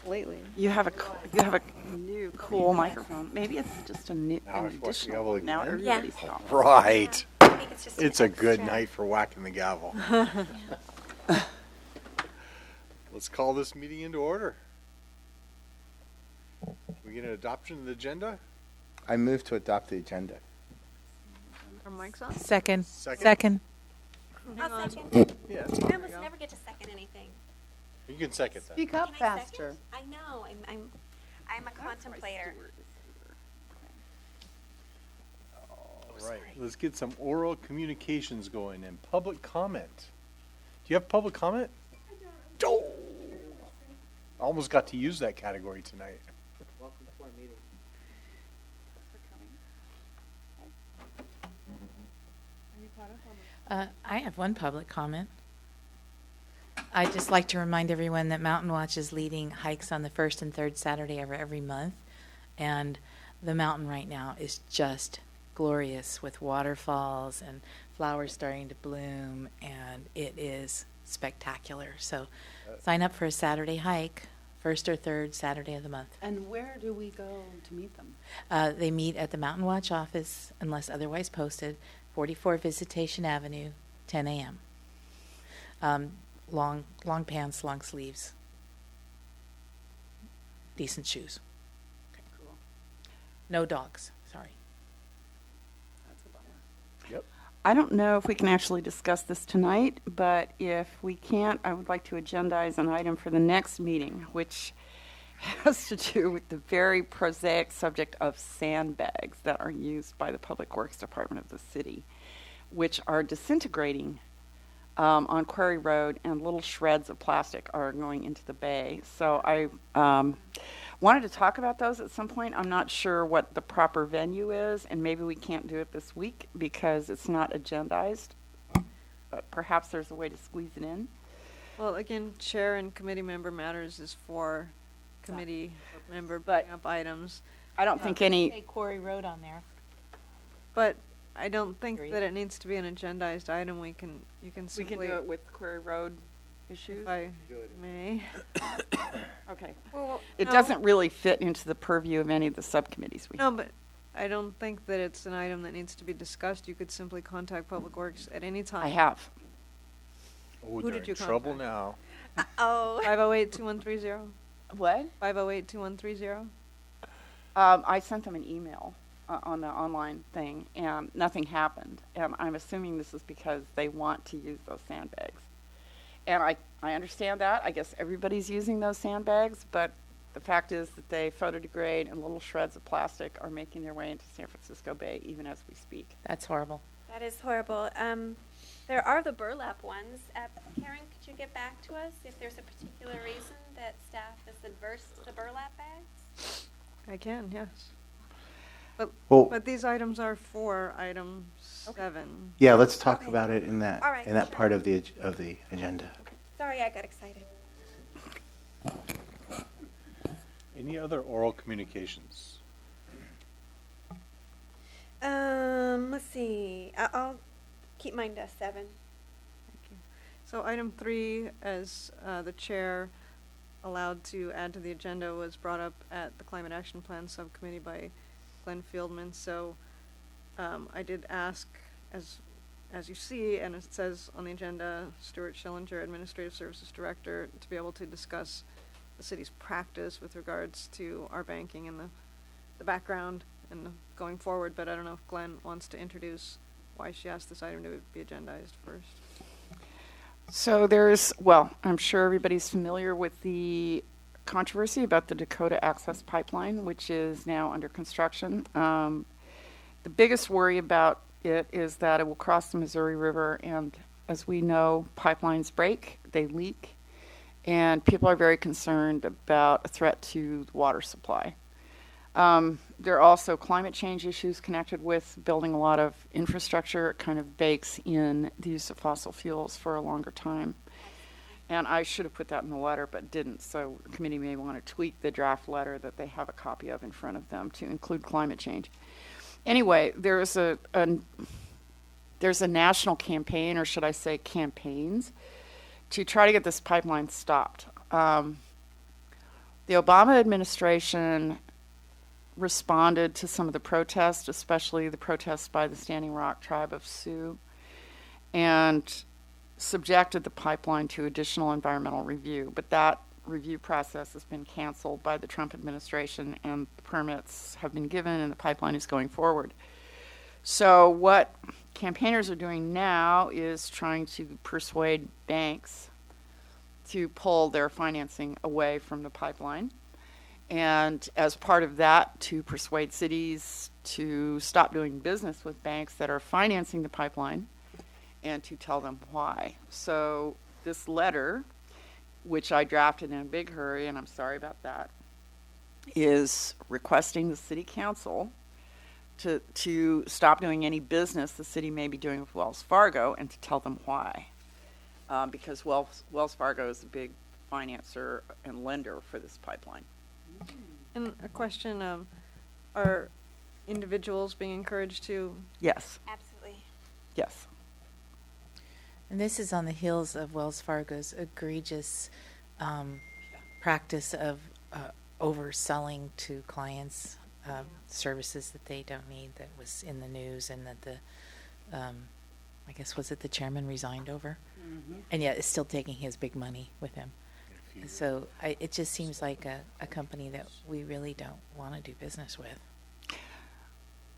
lately. You have a new cool microphone. Maybe it's just an additional one. Now everybody's talking. Right. I think it's just It's a good night for whacking the gavel. Let's call this meeting into order. We get an adoption of the agenda? I move to adopt the agenda. Are mics on? Second. Second? I'll second. Yeah. I almost never get to second anything. You can second that. Speak up Can I faster. second? I know. I'm a contemplator. All right. Let's get some oral communications going and public comment. Do you have public comment? Oh! Almost got to use that category tonight. Welcome to our meeting. I have one public comment. I'd just like to remind everyone that Mountain Watch is leading hikes on the first and third Saturday of every month. And the mountain right now is just glorious with waterfalls and flowers starting to bloom. And it is spectacular. So sign up for a Saturday hike, first or third Saturday of the month. And where do we go to meet them? They meet at the Mountain Watch office, unless otherwise posted, 44 Visitation Avenue, 10 a.m. Long pants, long sleeves, decent shoes. Okay, cool. No dogs, sorry. That's a bummer. Yep. I don't know if we can actually discuss this tonight, but if we can't, I would like to agendize an item for the next meeting, which has to do with the very prosaic subject of sandbags that are used by the Public Works Department of the city, which are disintegrating on Quarry Road, and little shreds of plastic are going into the bay. So I wanted to talk about those at some point. I'm not sure what the proper venue is, and maybe we can't do it this week because it's not agendized. But perhaps there's a way to squeeze it in. Well, again, chair and committee member matters is for committee member bringing up items. I don't think any. Say Quarry Road on there. But I don't think Agreed. that it needs to be an agendized item. You can We simply, can do it with Quarry Road issues. if I may. Okay. Well, It No. doesn't really fit into the purview of any of the subcommittees we have. No, but I don't think that it's an item that needs to be discussed. You could simply contact Public Works at any time. I have. Oh, Who they're did in you trouble contact? now. oh. 508-2130. What? 508-2130. I sent them an email on the online thing, and nothing happened. And I'm assuming this is because they want to use those sandbags. And I understand that. I guess everybody's using those sandbags, but the fact is that they photodegrade, and little shreds of plastic are making their way into San Francisco Bay even as we speak. That's horrible. That is horrible. There are the burlap ones. Karen, could you get back to us if there's a particular reason that staff is adverse to burlap bags? I can, yes. Well, But these items are for item 7. yeah, let's talk Okay. about it in that All right, sure. part of the agenda. Sorry, I got excited. Any other oral communications? Let's see. I'll keep mine to 7. Thank you. So item 3, as the chair allowed to add to the agenda, was brought up at the Climate Action Plan Subcommittee by Glenn Fieldman. So I did ask, as you see, and it says on the agenda, Stuart Schillinger, Administrative Services Director, to be able to discuss the city's practice with regards to our banking and the background and going forward. But I don't know if Glenn wants to introduce why she asked this item to be agendized first. So I'm sure everybody's familiar with the controversy about the Dakota Access Pipeline, which is now under construction. The biggest worry about it is that it will cross the Missouri River, and as we know, pipelines break, they leak, and people are very concerned about a threat to the water supply. There are also climate change issues connected with building a lot of infrastructure. It kind of bakes in the use of fossil fuels for a longer time. And I should have put that in the letter, but didn't, so the committee may want to tweak the draft letter that they have a copy of in front of them to include climate change. Anyway, there's a national campaign, or should I say campaigns, to try to get this pipeline stopped. The Obama administration responded to some of the protests, especially the protests by the Standing Rock Tribe of Sioux, and subjected the pipeline to additional environmental review. But that review process has been canceled by the Trump administration, and the permits have been given, and the pipeline is going forward. So what campaigners are doing now is trying to persuade banks to pull their financing away from the pipeline. And as part of that, to persuade cities to stop doing business with banks that are financing the pipeline and to tell them why. So this letter, which I drafted in a big hurry, and I'm sorry about that, is requesting the city council to stop doing any business the city may be doing with Wells Fargo and to tell them why. Because Wells Fargo is a big financer and lender for this pipeline. And a question, are individuals being encouraged to? Yes, Absolutely. yes. And this is on the heels of Wells Fargo's egregious practice of overselling to clients services that they don't need, that was in the news, and that the, I guess, was it the chairman resigned over? Mm-hmm. And yet it's still taking his big money with him. So it just seems like a company that we really don't want to do business with.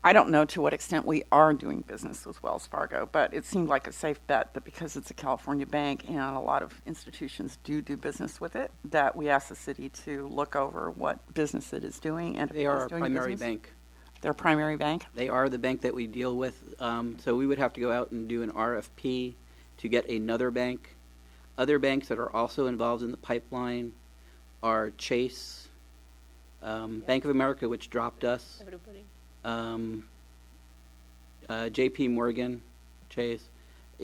I don't know to what extent we are doing business with Wells Fargo, but it seemed like a safe bet that because it's a California bank and a lot of institutions do business with it, that we ask the city to look over what business it is doing. And if They it are is our doing primary business. bank. Their primary bank? They are the bank that we deal with. So we would have to go out and do an RFP to get another bank. Other banks that are also involved in the pipeline are Chase, Bank of America, which dropped us, JP Morgan, Chase,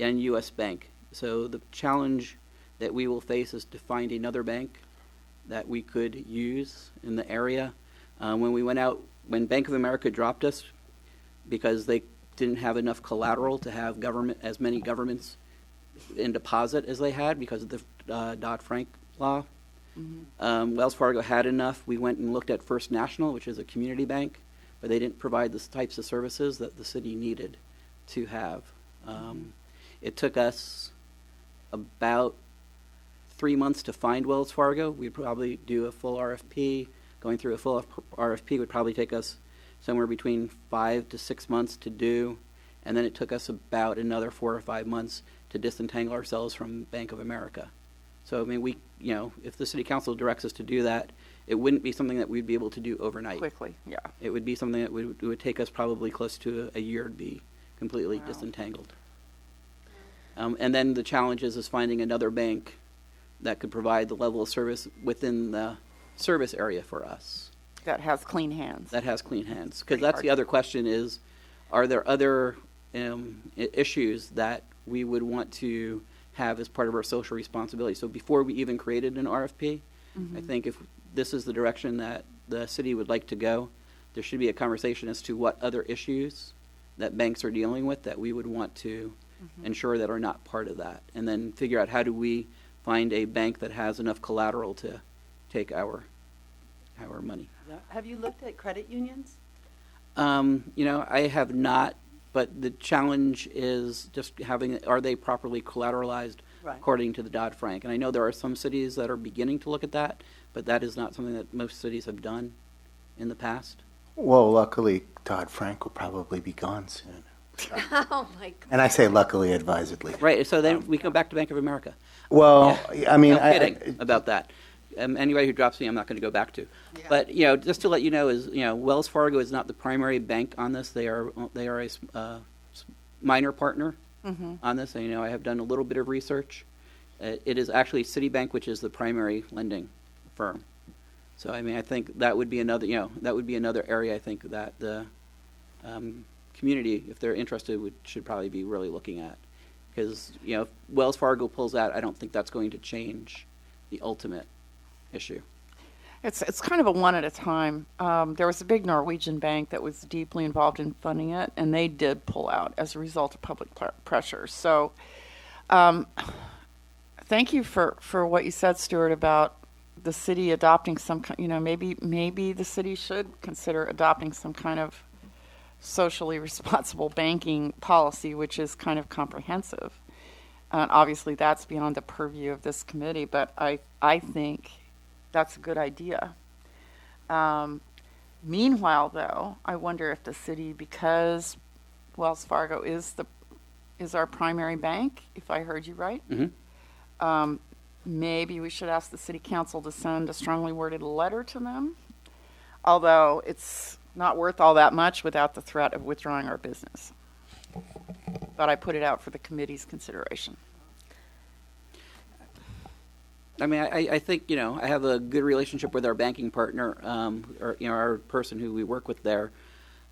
and U.S. Bank. So the challenge that we will face is to find another bank that we could use in the area. When Bank of America dropped us, because they didn't have enough collateral to have as many governments in deposit as they had because of the Dodd-Frank law. Mm-hmm. Wells Fargo had enough. We went and looked at First National, which is a community bank, but they didn't provide the types of services that the city needed to have. It took us about 3 months to find Wells Fargo. We'd probably do a full RFP. Going through a full RFP would probably take us somewhere between 5 to 6 months to do, and then it took us about another 4 or 5 months to disentangle ourselves from Bank of America. So, I mean, if the city council directs us to do that, it wouldn't be something that we'd be able to do overnight. Quickly, yeah. It would be something that would take us probably close to a year to be completely disentangled. And then the challenge is finding another bank that could provide the level of service within the service area for us. That has clean hands. That has clean hands. Because that's the other question is, are there other issues that we would want to have as part of our social responsibility? So before we even created an RFP, I think if this is the direction that the city would like to go, there should be a conversation as to what other issues that banks are dealing with that we would want to ensure that are not part of that. And then figure out how do we find a bank that has enough collateral to take our money. Have you looked at credit unions? I have not, but the challenge is just are they properly collateralized according to the Dodd-Frank? And I know there are some cities that are beginning to look at that, but that is not something that most cities have done in the past. Well, luckily, Dodd-Frank will probably be gone soon. Oh, my God. And I say luckily advisedly. Right, so then we go back to Bank of America. Well, I mean, I'm kidding about that. Anybody who drops me, I'm not going to go back to. Yeah. But just to let you know, Wells Fargo is not the primary bank on this. They are a minor partner on this. And, I have done a little bit of research. It is actually Citibank, which is the primary lending firm. So I mean, I think that would be another area I think that the community, if they're interested, should probably be really looking at, because if Wells Fargo pulls out, I don't think that's going to change the ultimate issue. It's kind of a one at a time. There was a big Norwegian bank that was deeply involved in funding it, and they did pull out as a result of public pressure. So thank you for what you said, Stuart, about the city adopting some, maybe the city should consider adopting some kind of socially responsible banking policy, which is kind of comprehensive. And obviously, that's beyond the purview of this committee, but I think that's a good idea. Meanwhile, though, I wonder if the city, because Wells Fargo is our primary bank, if I heard you right, maybe we should ask the city council to send a strongly worded letter to them, although it's not worth all that much without the threat of withdrawing our business. But I put it out for the committee's consideration. I mean, I think, I have a good relationship with our banking partner, or, our person who we work with there.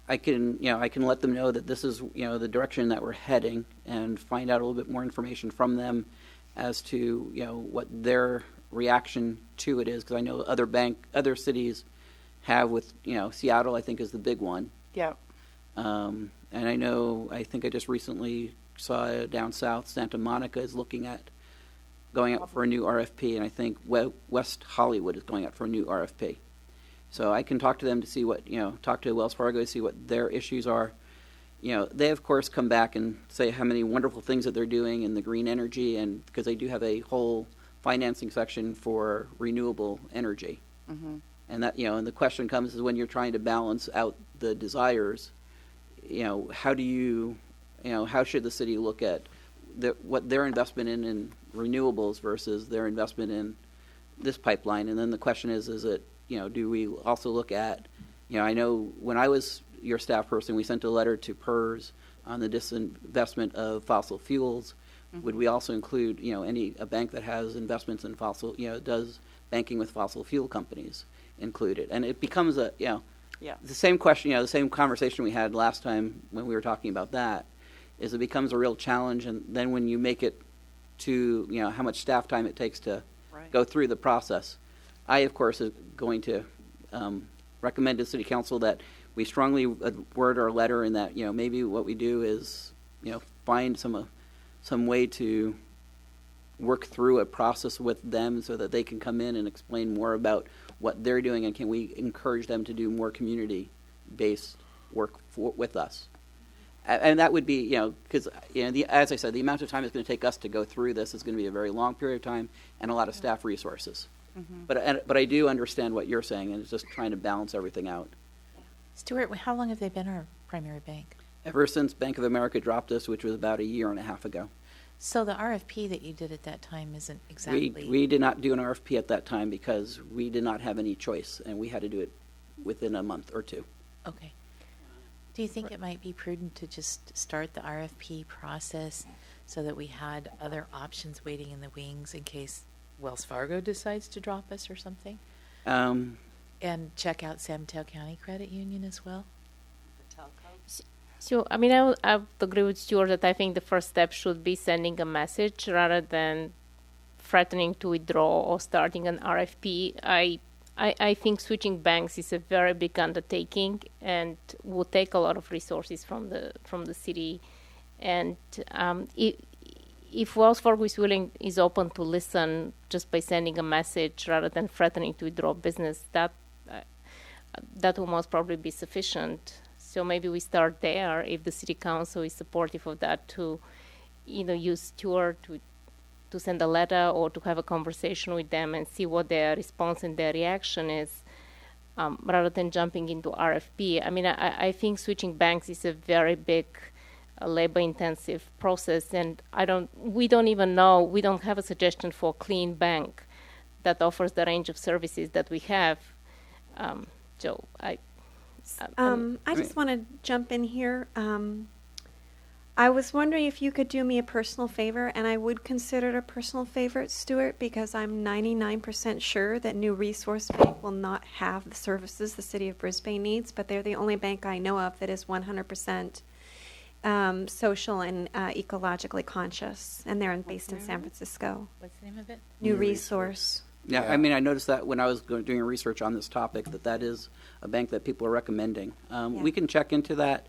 I can let them know that this is, the direction that we're heading, and find out a little bit more information from them as to, what their reaction to it is. Because I know other cities have with, Seattle, I think, is the big one. Yeah. And I think I just recently saw down south, Santa Monica is looking at going out for a new RFP, and I think West Hollywood is going out for a new RFP. So I can talk to them to see what, talk to Wells Fargo to see what their issues are. They of course come back and say how many wonderful things that they're doing in the green energy, and because they do have a whole financing section for renewable energy. Mm-hmm. And that, and the question comes is when you're trying to balance out the desires, how do you, how should the city look at what their investment in renewables versus their investment in this pipeline? And then the question is it, do we also look at, I know when I was your staff person, we sent a letter to PERS on the disinvestment of fossil fuels. Mm-hmm. Would we also include, a bank that has investments in fossil, does banking with fossil fuel companies included? And it becomes the same question, the same conversation we had last time when we were talking about that, is it becomes a real challenge. And then when you make it to, how much staff time it takes to go through the process, I, of course, is going to recommend to City Council that we strongly word our letter, and that, maybe what we do is, find some way to work through a process with them so that they can come in and explain more about what they're doing, and can we encourage them to do more community-based work with us. And that would be, because, as I said, the amount of time it's going to take us to go through this is going to be a very long period of time and a lot of staff resources. Mm-hmm. But I do understand what you're saying, and it's just trying to balance everything out. Stuart, how long have they been our primary bank? Ever since Bank of America dropped us, which was about a year and a half ago. So the RFP that you did at that time isn't exactly... We did not do an RFP at that time because we did not have any choice, and we had to do it within a month or two. Okay. Do you think it might be prudent to just start the RFP process so that we had other options waiting in the wings in case Wells Fargo decides to drop us or something? And check out San Mateo County Credit Union as well? So, I mean, I would agree with Stuart that I think the first step should be sending a message rather than threatening to withdraw or starting an RFP. I think switching banks is a very big undertaking and will take a lot of resources from the city. And if Wells Fargo is open to listen just by sending a message rather than threatening to withdraw business, that will most probably be sufficient. So maybe we start there if the city council is supportive of that, to use Stuart to send a letter or to have a conversation with them and see what their response and their reaction is, rather than jumping into RFP. I mean, I think switching banks is a very big labor-intensive process, and we don't even know, we don't have a suggestion for a clean bank that offers the range of services that we have. So I just want to jump in here. I was wondering if you could do me a personal favor, and I would consider it a personal favor, Stuart, because I'm 99% sure that New Resource Bank will not have the services the city of Brisbane needs, but they're the only bank I know of that is 100% social and ecologically conscious, and they're based in San Francisco. What's the name of it? New Resource. Yeah, I mean, I noticed that when I was doing research on this topic, that is a bank that people are recommending. We can check into that.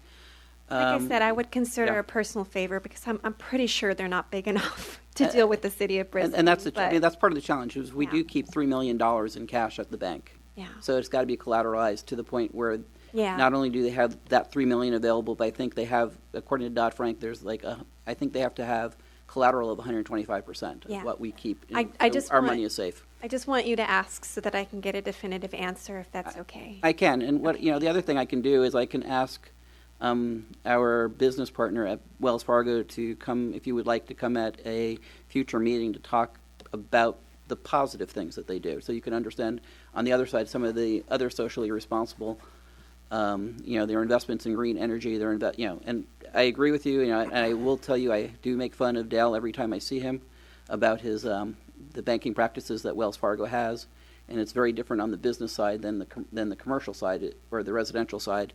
Like I said, I would consider yeah. a personal favor because I'm pretty sure they're not big enough to deal with the city of Brisbane. And that's but- that's part of the challenge is we Yeah. do keep $3 million in cash at the bank. Yeah. So it's got to be collateralized to the point where Yeah. not only do they have that $3 million available, but I think they have, according to Dodd-Frank, there's I think they have to have collateral of 125% Yeah. of what we keep. I So just our want- money is safe. I just want you to ask so that I can get a definitive answer if that's okay. I can, and the other thing I can do is I can ask our business partner at Wells Fargo to come, if you would like to come at a future meeting to talk about the positive things that they do, so you can understand on the other side some of the other socially responsible, their investments in green energy, and I agree with you, and I will tell you I do make fun of Dale every time I see him about his the banking practices that Wells Fargo has, and it's very different on the business side than the commercial side or the residential side.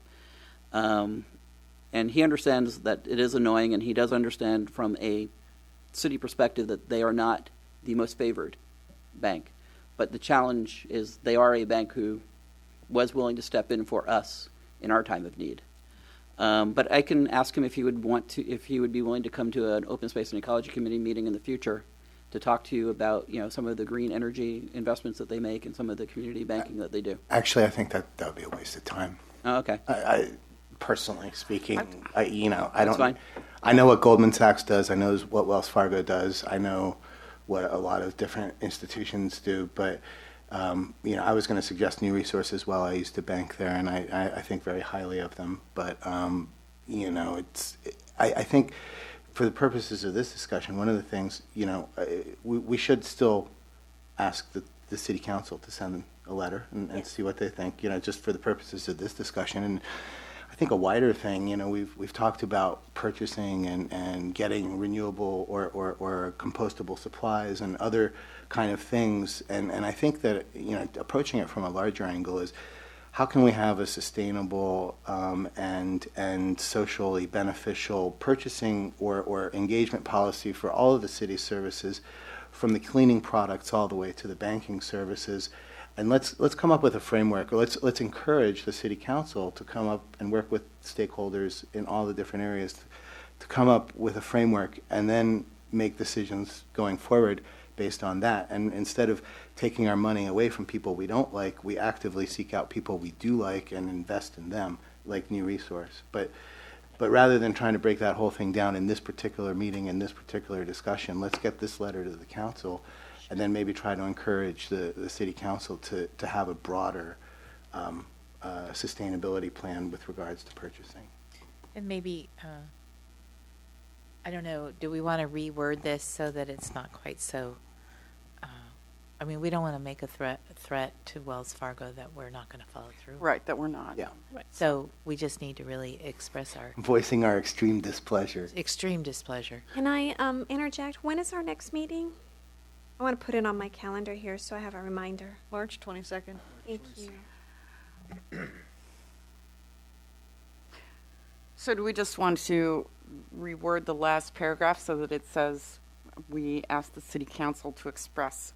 And he understands that it is annoying, and he does understand from a city perspective that they are not the most favored bank. But the challenge is they are a bank who was willing to step in for us in our time of need. But I can ask him if he would be willing to come to an open space and ecology committee meeting in the future to talk to you about some of the green energy investments that they make and some of the community banking that they do. Actually, I think that would be a waste of time. Oh, okay. I personally speaking, I That's don't. fine. I know what Goldman Sachs does. I know what Wells Fargo does. I know what a lot of different institutions do. But I was going to suggest New Resource as well. I used to bank there, and I think very highly of them. But I think for the purposes of this discussion, one of the things we should still ask the city council to send a letter and see what they think. Just for the purposes of this discussion. And I think a wider thing, we've talked about purchasing and getting renewable or compostable supplies and other kind of things. And I think that, approaching it from a larger angle is how can we have a sustainable and socially beneficial purchasing or engagement policy for all of the city services, from the cleaning products all the way to the banking services. And let's come up with a framework, or let's encourage the city council to come up and work with stakeholders in all the different areas to come up with a framework and then make decisions going forward based on that. And instead of taking our money away from people we don't like, we actively seek out people we do like and invest in them, like New Resource. But rather than trying to break that whole thing down in this particular meeting, in this particular discussion, let's get this letter to the council and then maybe try to encourage the city council to have a broader sustainability plan with regards to purchasing. And maybe, I don't know, do we want to reword this so that it's not quite so, we don't want to make a threat to Wells Fargo that we're not going to follow through. Right, that we're not. Yeah. So we just need to really express our Voicing our extreme displeasure. extreme displeasure. Can I interject? When is our next meeting? I want to put it on my calendar here so I have a reminder. March 22nd. Thank you. So do we just want to reword the last paragraph so that it says we ask the city council to express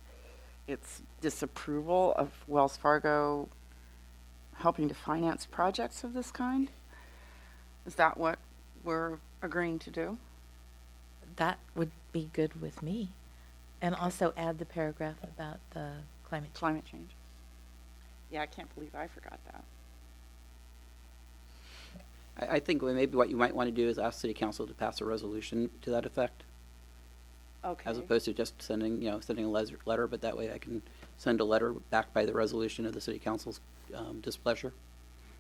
its disapproval of Wells Fargo helping to finance projects of this kind? Is that what we're agreeing to do? That would be good with me. And also add the paragraph about the climate change. Climate change. Yeah, I can't believe I forgot that. I think maybe what you might want to do is ask city council to pass a resolution to that effect, Okay. as opposed to just sending a letter. But that way, I can send a letter backed by the resolution of the city council's displeasure,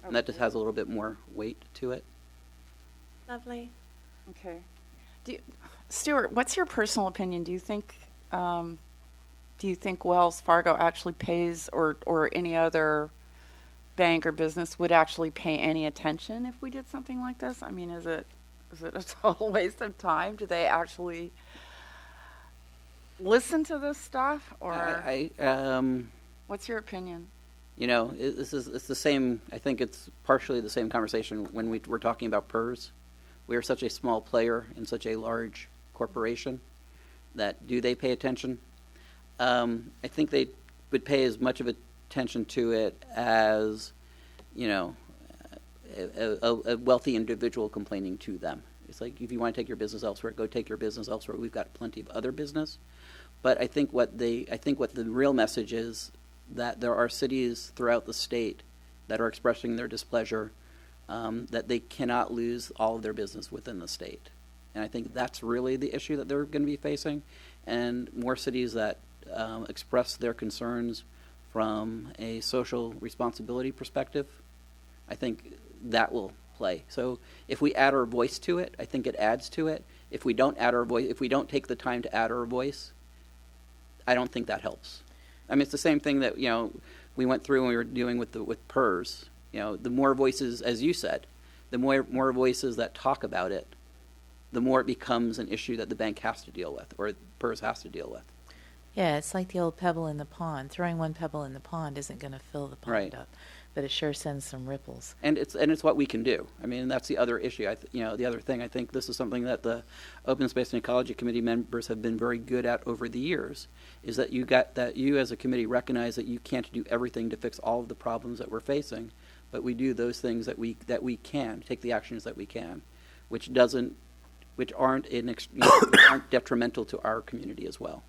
and that just has a little bit more weight to it. Lovely. Okay. Stuart, what's your personal opinion? Do you think Wells Fargo actually pays, or any other bank or business would actually pay any attention if we did something like this? Is it a total waste of time? Do they actually listen to this stuff, or what's your opinion? It's the same. I think it's partially the same conversation when we're talking about PERS. We are such a small player in such a large corporation that do they pay attention? I think they would pay as much of attention to it as, a wealthy individual complaining to them. It's like, if you want to take your business elsewhere, go take your business elsewhere. We've got plenty of other business. But I think what the real message is that there are cities throughout the state that are expressing their displeasure, that they cannot lose all of their business within the state. And I think that's really the issue that they're going to be facing. And more cities that express their concerns from a social responsibility perspective, I think that will play. So if we add our voice to it, I think it adds to it. If we don't add our voice, if we don't take the time to add our voice, I don't think that helps. I mean, it's the same thing that, we went through when we were dealing with PERS. The more voices, as you said, the more voices that talk about it, the more it becomes an issue that the bank has to deal with, or PERS has to deal with. Yeah, it's like the old pebble in the pond. Throwing one pebble in the pond isn't going to fill the pond Right. up, but it sure sends some ripples. And it's what we can do. I mean, that's the other issue. The other thing, I think this is something that the Open Space and Ecology Committee members have been very good at over the years, is that you as a committee recognize that you can't do everything to fix all of the problems that we're facing, but we do those things that we can, take the actions that we can, which aren't aren't detrimental to our community as well.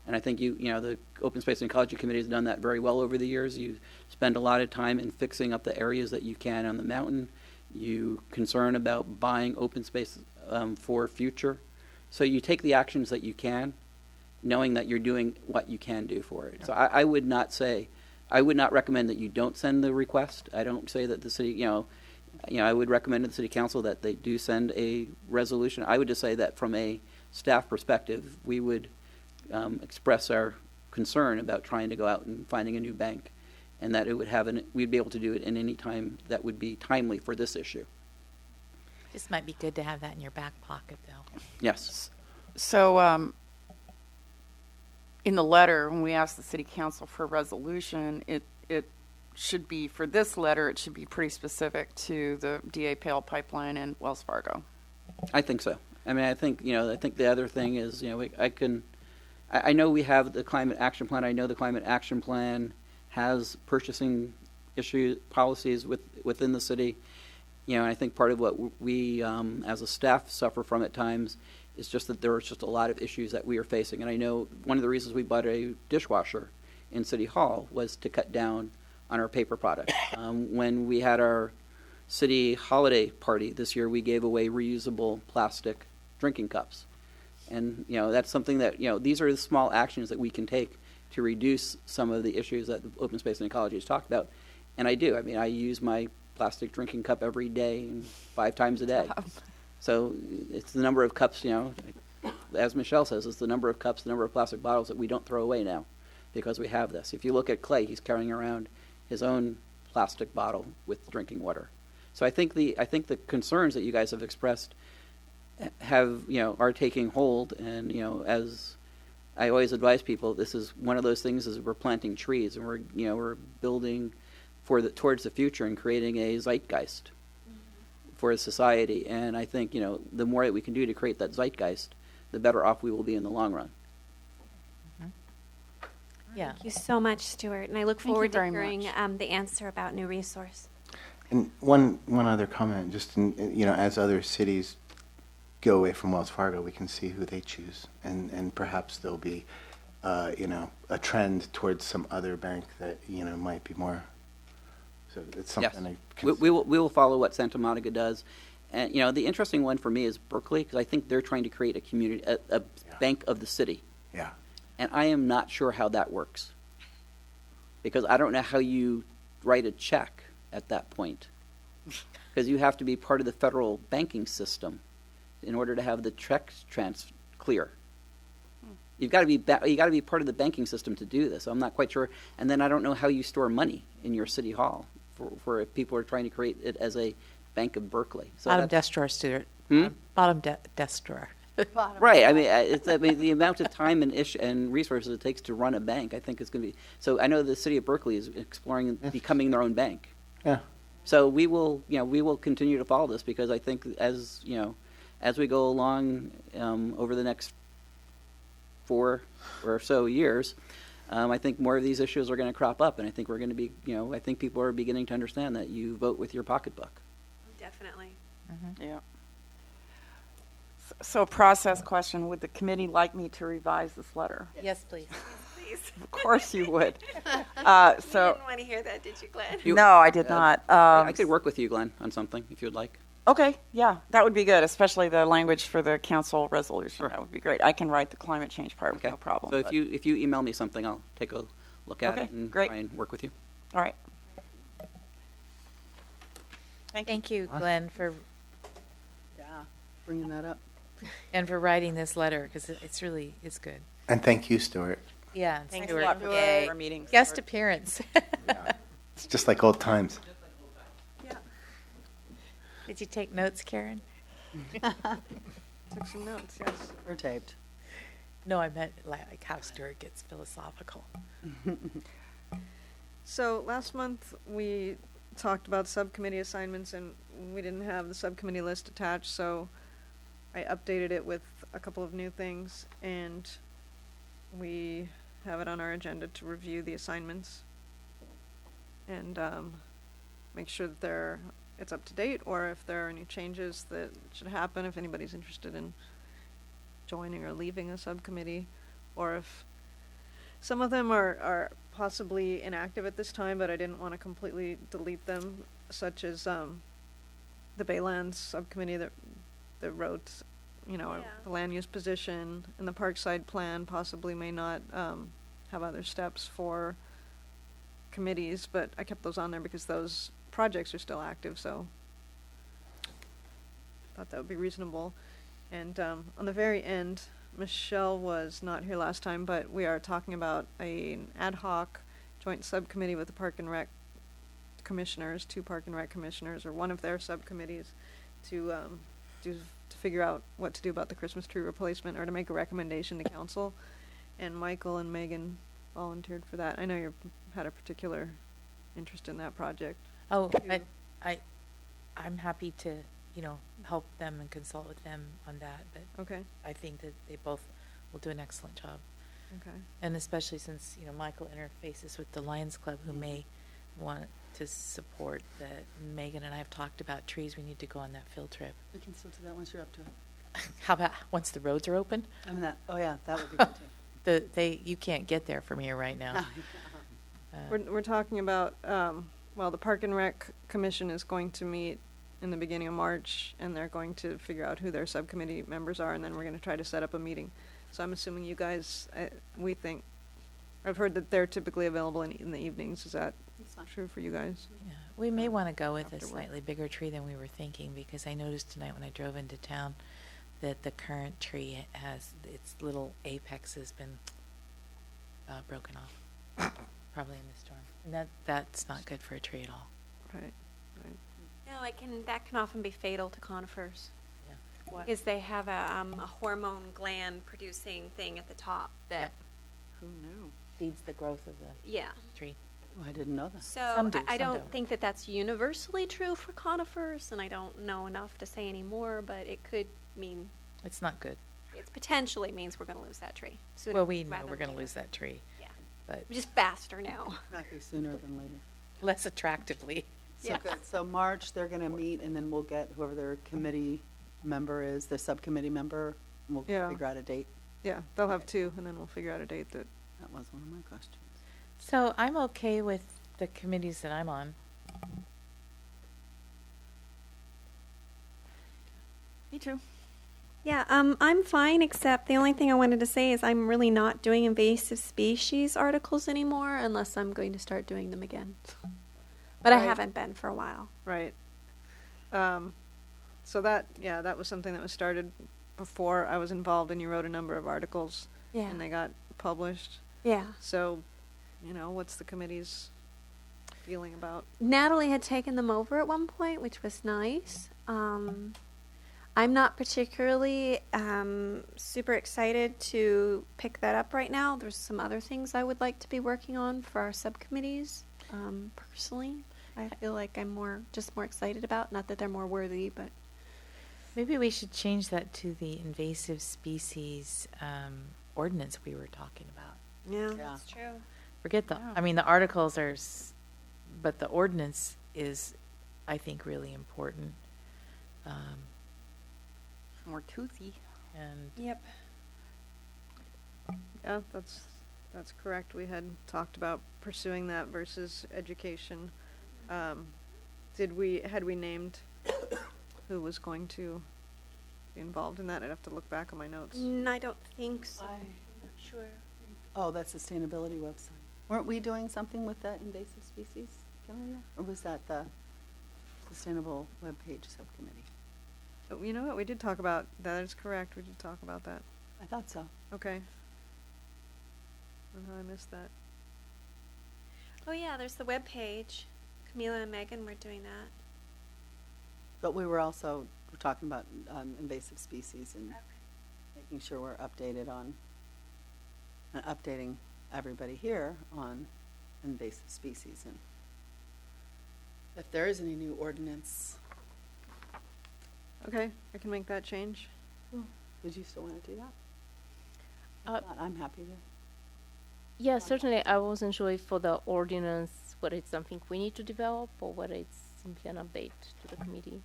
And I think the Open Space and Ecology Committee has done that very well over the years. You spend a lot of time in fixing up the areas that you can on the mountain. You concern about buying open space for future. So you take the actions that you can, knowing that you're doing what you can do for it. So I would not recommend that you don't send the request. I don't say that the city, I would recommend to the city council that they do send a resolution. I would just say that from a staff perspective, we would express our concern about trying to go out and finding a new bank, and that it would we'd be able to do it in any time that would be timely for this issue. This might be good to have that in your back pocket, though. Yes. So in the letter, when we asked the city council for a resolution, it should be, for this letter, it should be pretty specific to the DA Pale Pipeline and Wells Fargo. I think so. I mean, I think the other thing is, I know we have the Climate Action Plan. I know the Climate Action Plan has purchasing policies within the city. And I think part of what we, as a staff, suffer from at times is just that there are just a lot of issues that we are facing. And I know one of the reasons we bought a dishwasher in City Hall was to cut down on our paper product. When we had our city holiday party this year, we gave away reusable plastic drinking cups. And, that's something that, these are the small actions that we can take to reduce some of the issues that the Open Space and Ecology has talked about. And I do. I mean, I use my plastic drinking cup every day and 5 times a day. So it's the number of cups, as Michelle says, it's the number of cups, the number of plastic bottles that we don't throw away now because we have this. If you look at Clay, he's carrying around his own plastic bottle with drinking water. So I think the concerns that you guys have expressed are taking hold, and as I always advise people, this is one of those things is we're planting trees and we're building towards the future and creating a zeitgeist for a society. And I think the more that we can do to create that zeitgeist, the better off we will be in the long run. Yeah. Thank you so much, Stuart, and I look Thank you forward to very hearing much. the answer about new resource. And one other comment, just as other cities go away from Wells Fargo, we can see who they choose, and perhaps there'll be, a trend towards some other bank that might be more. So it's something. Yes. We will follow what Santa Monica does, and the interesting one for me is Berkeley, because I think they're trying to create a community, a bank of the city. Yeah. And I am not sure how that works, because I don't know how you write a check at that point, because you have to be part of the federal banking system in order to have the checks clear. You've got to be part of the banking system to do this. So I'm not quite sure. And then I don't know how you store money in your city hall for if people are trying to create it as a Bank of Berkeley. So Bottom desk drawer, Stuart. Bottom desk drawer. Right. I mean, the amount of time and resources it takes to run a bank, I think is going to be. So I know the city of Berkeley is exploring becoming their own bank. Yeah. So we will continue to follow this, because I think as we go along over the next 4 or so years, I think more of these issues are going to crop up, and I think we're going to be, I think people are beginning to understand that you vote with your pocketbook. Definitely. Yeah. So a process question, would the committee like me to revise this letter? Yes, please. Please. Of course you would. You So, didn't want to hear that, did you, Glenn? no, I did not. I could work with you, Glenn, on something if you'd like. Okay, yeah, that would be good, especially the language for the council resolution. Sure. That would be great. I can write the climate change part, Okay. no problem. So but- if you email me something, I'll take a look at Okay, it and great. try and work with you. All right. Thank you, Glenn, for Yeah, bringing that up. writing this letter, because it's good. And thank you, Stuart. Yeah, and Thanks a Stuart, lot for yay. our meetings. Guest appearance. It's just like old times. Did you take notes, Karen? Took some notes, yes. We're taped. No, I meant like how Stuart gets philosophical. So last month, we talked about subcommittee assignments, and we didn't have the subcommittee list attached, so I updated it with a couple of new things, and we have it on our agenda to review the assignments and make sure that it's up to date, or if there are any changes that should happen, if anybody's interested in joining or leaving a subcommittee, or if some of them are possibly inactive at this time, but I didn't want to completely delete them, such as the Baylands subcommittee that wrote, Yeah. the land use position, and the Parkside plan possibly may not have other steps for committees, but I kept those on there because those projects are still active, so thought that would be reasonable. And on the very end, Michelle was not here last time, but we are talking about an ad hoc joint subcommittee with the Park and Rec commissioners, 2 Park and Rec commissioners, or one of their subcommittees, to figure out what to do about the Christmas tree replacement, or to make a recommendation to council. And Michael and Megan volunteered for that. I know you had a particular interest in that project. Oh, I'm happy to, help them and consult with them on that, but Okay, I think that they both will do an excellent job. okay. And especially since, Michael interfaces with the Lions Club, who may want to support that. Megan and I have talked about trees. We need to go on that field trip. We can still do that once you're up to it. How about once the roads are open? I mean, that would be good too. You can't get there from here right now. We're talking about, the Park and Rec Commission is going to meet in the beginning of March, and they're going to figure out who their subcommittee members are, and then we're going to try to set up a meeting. So I'm assuming you guys, I've heard that they're typically available in the evenings. Is that true for you guys? Yeah, we may want to go with a After work. slightly bigger tree than we were thinking, because I noticed tonight when I drove into town that the current tree has its little apex has been broken off, probably in the storm, and that's not good for a tree at all. Right. No, that can often be fatal to conifers. Yeah. Because they have a hormone gland producing thing at the top that, Who knew? Feeds the growth of the yeah. tree. Oh, I didn't know that. So Some do, I some don't don't. think that that's universally true for conifers, and I don't know enough to say any more, but it could mean, It's not good. it potentially means we're going to lose that tree sooner Well, we know rather we're than going to later. lose that tree, Yeah. but Just faster now. Might be sooner than later. less attractively. So Yeah. good. So March, they're going to meet, and then we'll get whoever their committee member is, their subcommittee member, and we'll Yeah. figure out a date. Yeah, they'll have 2, and then we'll figure out a date that. That was one of my questions. So I'm okay with the committees that I'm on. Me too. Yeah, I'm fine, except the only thing I wanted to say is I'm really not doing invasive species articles anymore unless I'm going to start doing them again. But I Right. haven't been for a while. Right. So that was something that was started before I was involved, and you wrote a number of articles, Yeah. and they got published. Yeah. So, what's the committee's feeling about? Natalie had taken them over at one point, which was nice. I'm not particularly super excited to pick that up right now. There's some other things I would like to be working on for our subcommittees. Personally, I feel like I'm more excited about. Not that they're more worthy, but Maybe we should change that to the invasive species ordinance we were talking about. Yeah, Yeah. that's true. Forget the, Yeah. I mean, the articles are, but the ordinance is, I think, really important. More toothy. And Yep. Yeah, that's correct. We had talked about pursuing that versus education. Had we named who was going to be involved in that? I'd have to look back on my notes. I don't think so. I'm not sure. Oh, that sustainability website. Weren't we doing something with that invasive species, Kelly? Or was that the sustainable webpage subcommittee? Oh, you know what? We did talk about that. Is correct. We did talk about that. I thought so. Okay. I missed that. Oh yeah, there's the web page. Camila and Megan were doing that. But we were also talking about invasive species and making sure we're updated on, updating everybody here on invasive species. And if there is any new ordinance, Okay, I can make that change. would you still want to do that? Uh, If not, I'm happy to. Yeah, certainly. I wasn't sure if for the ordinance whether it's something we need to develop or whether it's simply an update to the committee.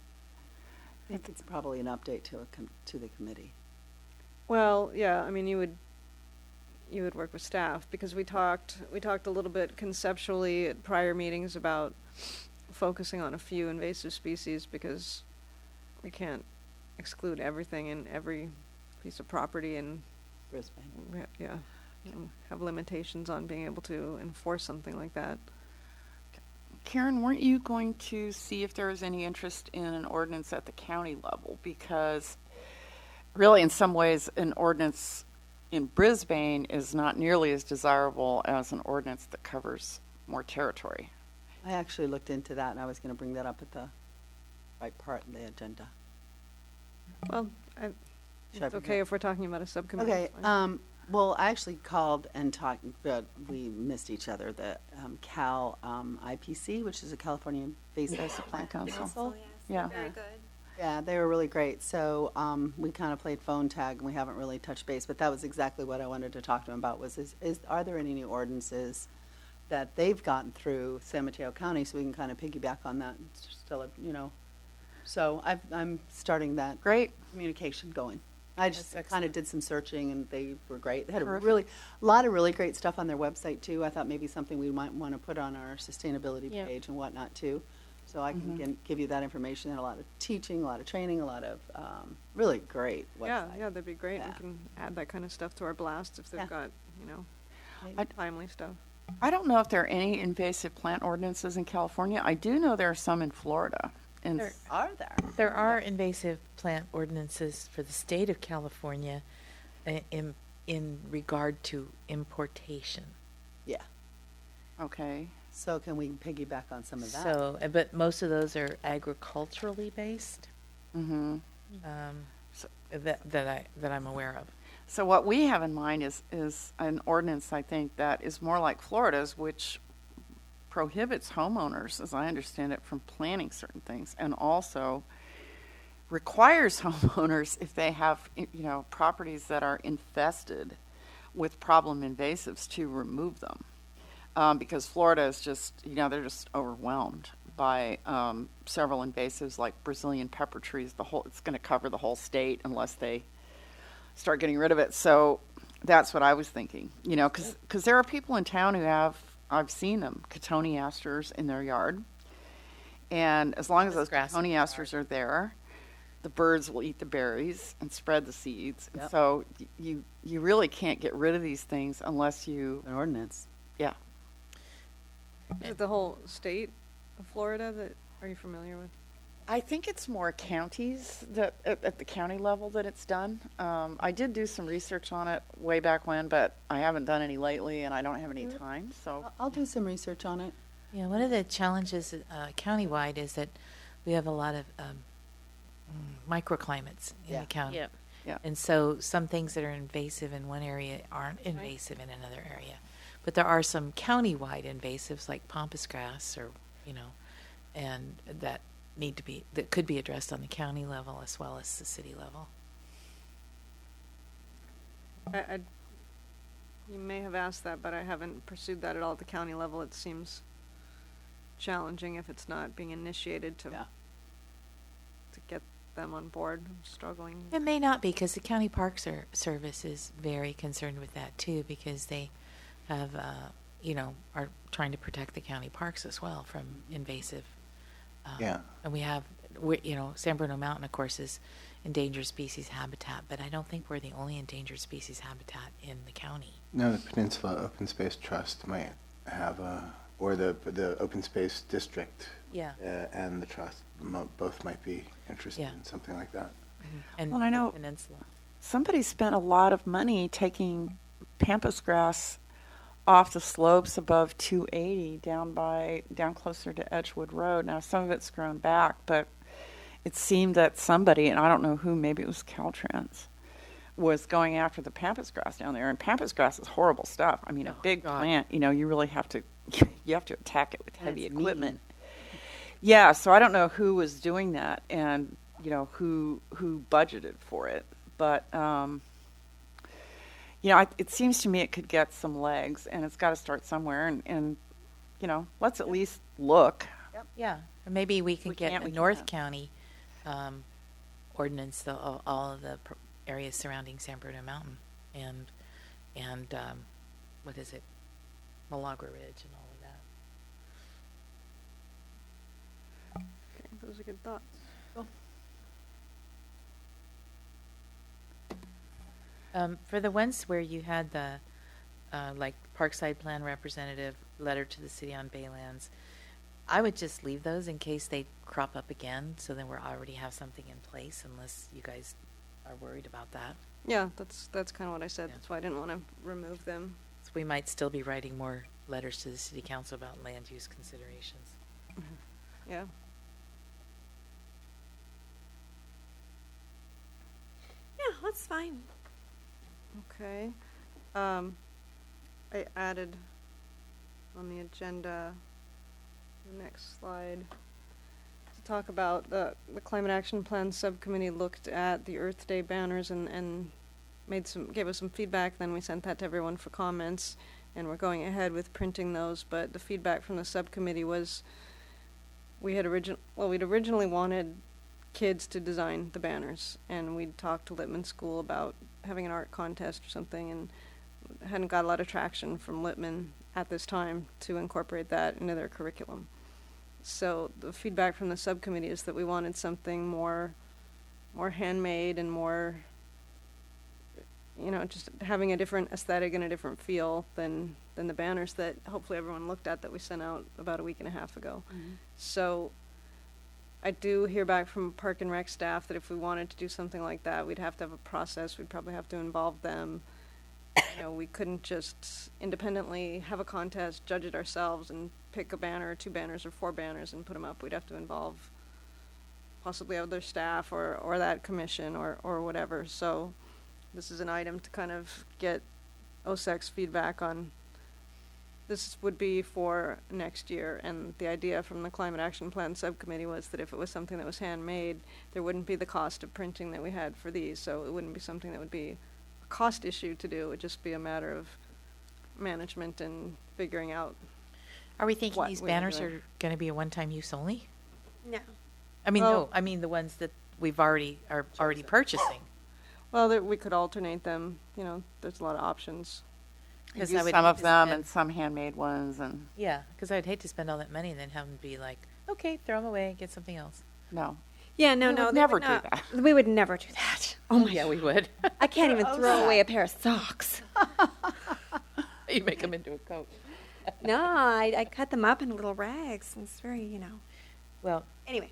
I think it's probably an update to to the committee. Well, yeah, I mean, you would work with staff because we talked a little bit conceptually at prior meetings about focusing on a few invasive species because we can't exclude everything in every piece of property and Brisbane. yeah, and have limitations on being able to enforce something like that. Karen, weren't you going to see if there was any interest in an ordinance at the county level? Because really, in some ways, an ordinance in Brisbane is not nearly as desirable as an ordinance that covers more territory. I actually looked into that, and I was going to bring that up at the right part in the agenda. Well, Should I it's bring okay it? if we're talking about a subcommittee. Okay, it's fine. well, I actually called and talked, but we missed each other, the Cal IPC, which is a California Invasive Plant Council. So, yes, Yeah. very good. Yeah, they were really great. So we kind of played phone tag, and we haven't really touched base, but that was exactly what I wanted to talk to them about was, are there any new ordinances that they've gotten through San Mateo County, so we can kind of piggyback on that, and still, so I'm starting that Great. communication going. I just That's kind of did some searching, and they were great. They had Terrific. a lot of really great stuff on their website too. I thought maybe something we might want to put on our sustainability Yeah. page and whatnot too. So I can give you that information. And a lot of teaching, a lot of training, a lot of really great website. Yeah, that'd be great. Yeah. We can add that kind of stuff to our blast if they've Yeah. got, I- timely stuff. I don't know if there are any invasive plant ordinances in California. I do know there are some in Florida. And There Are there? There are invasive plant ordinances for the state of California in regard to importation. Yeah. okay. So can we piggyback on some of that? So, but most of those are agriculturally based, Mm-hmm. that I'm aware of. So what we have in mind is an ordinance, I think, that is more like Florida's, which prohibits homeowners, as I understand it, from planting certain things, and also requires homeowners, if they have, properties that are infested with problem invasives, to remove them. Because Florida is just, they're just overwhelmed by several invasives like Brazilian pepper trees. It's going to cover the whole state unless they start getting rid of it. So that's what I was thinking, because there are people in town who I've seen them, cotoneasters in their yard. And as long as those Grass in the cotoneasters are there, the birds will eat the berries and spread the seeds. And Yep. so you really can't get rid of these things unless you, An ordinance. yeah. Is it the whole state of Florida that, are you familiar with? I think it's more counties that at the county level that it's done. I did do some research on it way back when, but I haven't done any lately, and I don't have any time. So I'll do some research on it. Yeah, one of the challenges countywide is that we have a lot of microclimates in Yeah. the county. Yeah. Yeah. And so some things that are invasive in one area aren't invasive in another area. But there are some countywide invasives like pampas grass and that could be addressed on the county level as well as the city level. You may have asked that, but I haven't pursued that at all at the county level. It seems challenging if it's not being initiated to Yeah. get them on board. I'm struggling. It may not be, because the county park service is very concerned with that too, because they have, are trying to protect the county parks as well from invasive. Yeah. And San Bruno Mountain, of course, is endangered species habitat, but I don't think we're the only endangered species habitat in the county. No, the Peninsula Open Space Trust might have or the Open Space District Yeah. and the trust both might be interested Yeah. in something like that. And Well, I know- the peninsula. Somebody spent a lot of money taking pampas grass off the slopes above 280 down closer to Edgewood Road. Now some of it's grown back, but it seemed that somebody, and I don't know who, maybe it was Caltrans, was going after the pampas grass down there. And pampas grass is horrible stuff. I mean, a big God. plant, you really have to you have to attack it with And heavy it's equipment. mean. Yeah, so I don't know who was doing that and who budgeted for it, but it seems to me it could get some legs, and it's got to start somewhere, and let's at least look. Yeah, or maybe we can We get can't, a we North can't. County ordinance, all of the areas surrounding San Bruno Mountain, and what is it, Milagro Ridge and all of that. Okay, those are good thoughts. For the ones where you had the, like Parkside Plan representative letter to the city on Baylands, I would just leave those in case they crop up again, so then we already have something in place, unless you guys are worried about that. Yeah, that's kind of what I said. Yeah. That's why I didn't want to remove them. So we might still be writing more letters to the city council about land use considerations. Yeah. Yeah, that's fine. Okay. I added on the agenda, the next slide, to talk about the Climate Action Plan Subcommittee looked at the Earth Day banners and gave us some feedback. Then we sent that to everyone for comments, and we're going ahead with printing those. But the feedback from the subcommittee was we'd originally wanted kids to design the banners, and we'd talked to Littman School about having an art contest or something, and hadn't got a lot of traction from Littman at this time to incorporate that into their curriculum. So the feedback from the subcommittee is that we wanted something more handmade and more, just having a different aesthetic and a different feel than the banners that hopefully everyone looked at that we sent out about a week and a half ago. Mm-hmm. So I do hear back from Park and Rec staff that if we wanted to do something like that, we'd have to have a process. We'd probably have to involve them. We couldn't just independently have a contest, judge it ourselves, and pick a banner or 2 banners or 4 banners and put them up. We'd have to involve possibly other staff or that commission or whatever. So this is an item to kind of get OSEC's feedback on. This would be for next year, and the idea from the Climate Action Plan Subcommittee was that if it was something that was handmade, there wouldn't be the cost of printing that we had for these, so it wouldn't be something that would be a cost issue to do. It would just be a matter of management and figuring out. Are we thinking What these we were banners doing. are going to be a one-time use only? No. I mean, Well- no, I mean the ones that we've already purchasing. Well, we could alternate them, there's a lot of options. Because Use I would some hate of to them spend- and some handmade ones, and Yeah, because I'd hate to spend all that money and then have them be like, okay, throw them away, get something else. no. Yeah, no, We no. would they never would do not- that. We would never do that. Oh my Yeah, we would. I can't even throw away a pair of socks. You make them into a coat. No, I cut them up in little rags. It's very, Well, Anyway,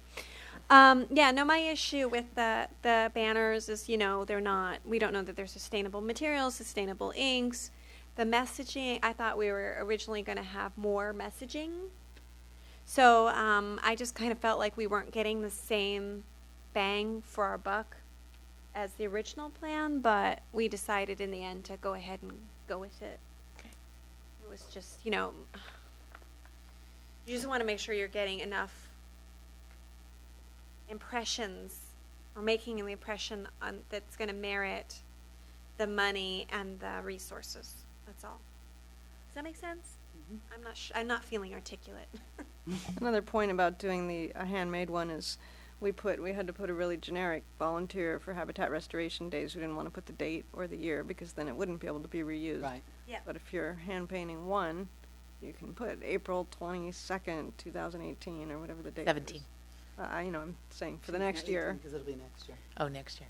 yeah, no, my issue with the banners is, they're not, we don't know that they're sustainable materials, sustainable inks. The messaging, I thought we were originally going to have more messaging. So I just kind of felt like we weren't getting the same bang for our buck as the original plan, but we decided in the end to go ahead and go with it. Okay. It was just, you just want to make sure you're getting enough impressions or making an impression that's going to merit the money and the resources That's all. Does that make sense? I'm not feeling articulate. Another point about doing a handmade one is we had to put a really generic volunteer for habitat restoration days. We didn't want to put the date or the year because then it wouldn't be able to be reused. Right. Yeah. But if you're hand painting one, you can put April 22nd, 2018 or whatever the date 17. is. I'm saying for the next year. Because it'll be next year. Oh, next year.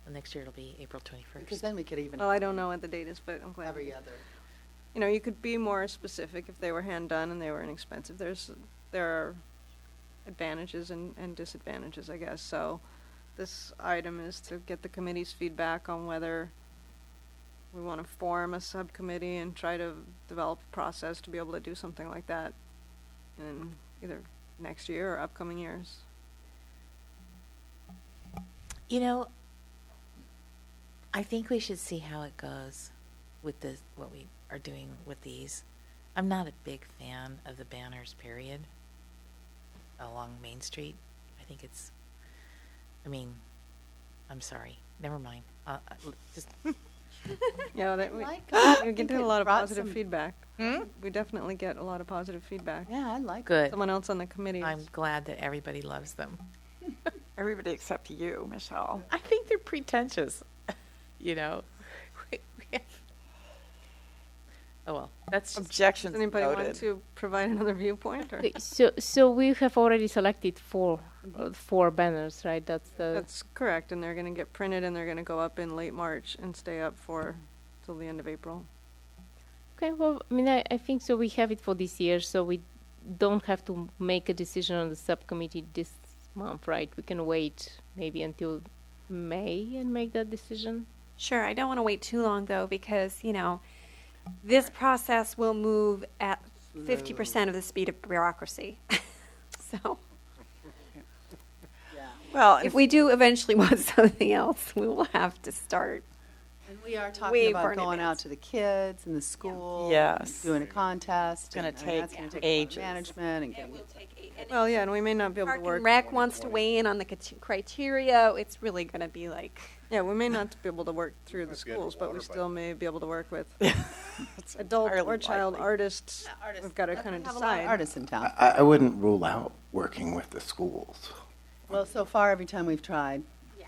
Well, next year it'll be April 21st. Because then we could even. Well, I don't know what the date is, but I'm glad. Every other. You could be more specific if they were hand done and they were inexpensive. There are advantages and disadvantages, I guess. So this item is to get the committee's feedback on whether we want to form a subcommittee and try to develop a process to be able to do something like that in either next year or upcoming years. I think we should see how it goes with what we are doing with these. I'm not a big fan of the banners, period, along Main Street. I think I'm sorry. Never mind. Just Yeah, we get a lot of positive feedback. We definitely get a lot of positive feedback. Yeah, I like it. good. Someone else on the committee. I'm glad that everybody loves them. Everybody except you, Michelle. I think they're pretentious, Oh, well, that's just, Objections Does anybody want noted. to provide another viewpoint? Or? Okay, so we have already selected four banners, right? That's correct, and they're going to get printed and they're going to go up in late March and stay up till the end of April. Okay. Well, I mean, I think so. We have it for this year, so we don't have to make a decision on the subcommittee this month, right? We can wait maybe until May and make that decision. Sure, I don't want to wait too long though, because this process will move at 50% of the speed of bureaucracy. So Yeah. Well, if we do eventually want something else, we will have to start. And we are Way talking far about in going out advance. to the kids and the school. Yes. Doing a contest. It's gonna and, I mean, that's take gonna take a lot of ages. management and getting. Well, yeah, and we may not be able to Park work. and Rec wants to weigh in on the criteria. It's really going to be like. Yeah, we may not be able to work through the schools, but we still may be able to work with adult entirely or child likely. artists. We've got to kind of Have a lot of decide. artists in town. I wouldn't rule out working with the schools. Well, so far, every time we've tried.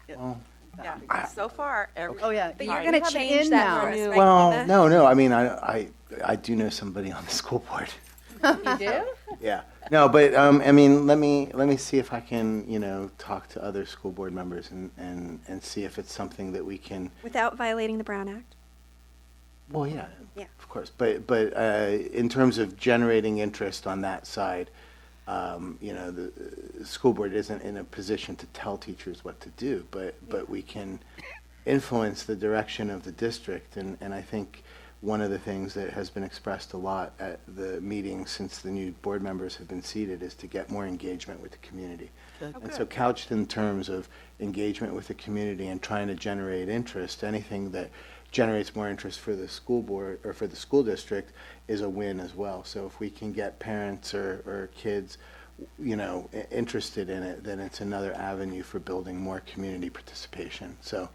Well, Yeah. So far, Oh, yeah. But you you're you going to have it change in that now. for us, right? well, Linda? no. I mean, I do know somebody on the school board. You do? Yeah. No, but I mean, let me see if I can, talk to other school board members and see if it's something that we can. Without violating the Brown Act. Well, yeah. Yeah. Of course, but in terms of generating interest on that side, the school board isn't in a position to tell teachers what to do, but we can influence the direction of the district, and I think one of the things that has been expressed a lot at the meeting since the new board members have been seated is to get more engagement with the community. Good. And so couched in terms of engagement with the community and trying to generate interest, anything that generates more interest for the school board or for the school district is a win as well. So if we can get parents or kids, interested in it, then it's another avenue for building more community participation. So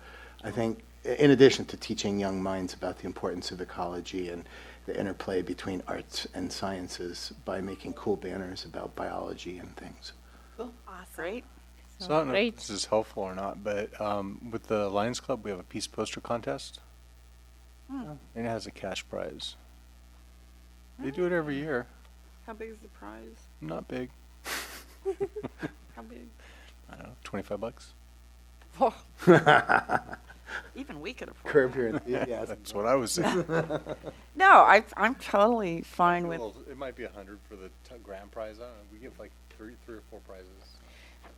I think in addition to teaching young minds about the importance of ecology and the interplay between arts and sciences by making cool banners about biology and things. Awesome. Great. So I don't know Great. if this is helpful or not, but with the Lions Club, we have a peace poster contest, and it has a cash prize. They do it every year. How big is the prize? Not big. How big? I don't know, $25. Even we could afford Curb that. your enthusiasm. That's what I was saying. No, I'm totally fine with. It might be $100 for the grand prize. I don't know. We give like three or four prizes.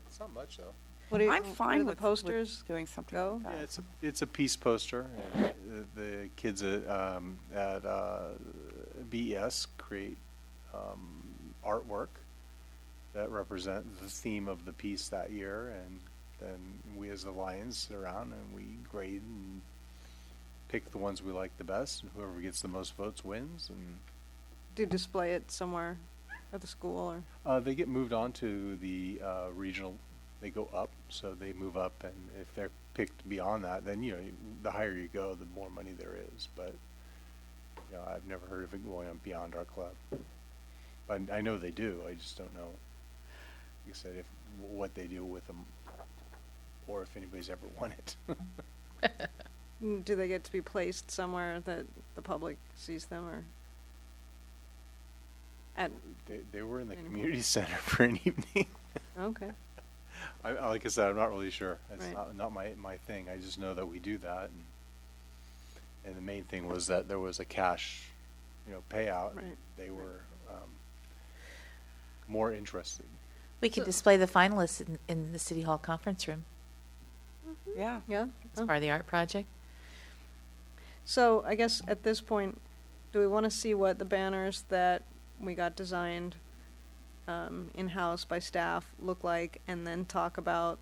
It's not much though. I'm fine with with the posters. doing something go? like that. Yeah, it's a peace poster. And the kids at BES create artwork that represent the theme of the piece that year, and then we as the Lions sit around and we grade and pick the ones we like the best, and whoever gets the most votes wins. And Do display it somewhere at the school or? they get moved on to the regional. They go up, so they move up, and if they're picked beyond that, then the higher you go, the more money there is. But You know, I've never heard of it going on beyond our club. But I know they do. I just don't know, like I said, if what they do with them, or if anybody's ever won it. Do they get to be placed somewhere that the public sees them, or at? They were in the Any- community center for an evening. Okay. Like I said, I'm not really sure. It's Right. not my thing. I just know that we do that, and the main thing was that there was a cash, payout. Right. They were more interested. We could So- display the finalists in the City Hall conference room Yeah. Yeah. as part of the art project. So I guess at this point, do we want to see what the banners that we got designed in-house by staff look like, and then talk about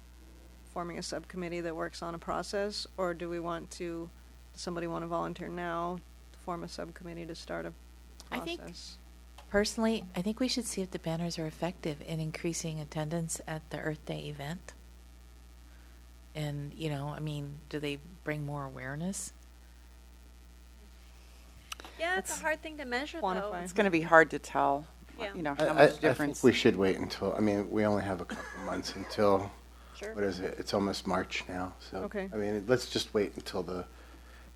forming a subcommittee that works on a process? Or do we want to, does somebody want to volunteer now to form a subcommittee to start a I process? think- Personally, I think we should see if the banners are effective in increasing attendance at the Earth Day event. And, do they bring more awareness? Yeah, it's a hard thing to measure, though. Quantify. It's going to be hard to tell, Yeah. how I much difference. think we should wait until, we only have a couple months until, Sure. what is it? It's almost March now, so. Okay. Let's just wait until the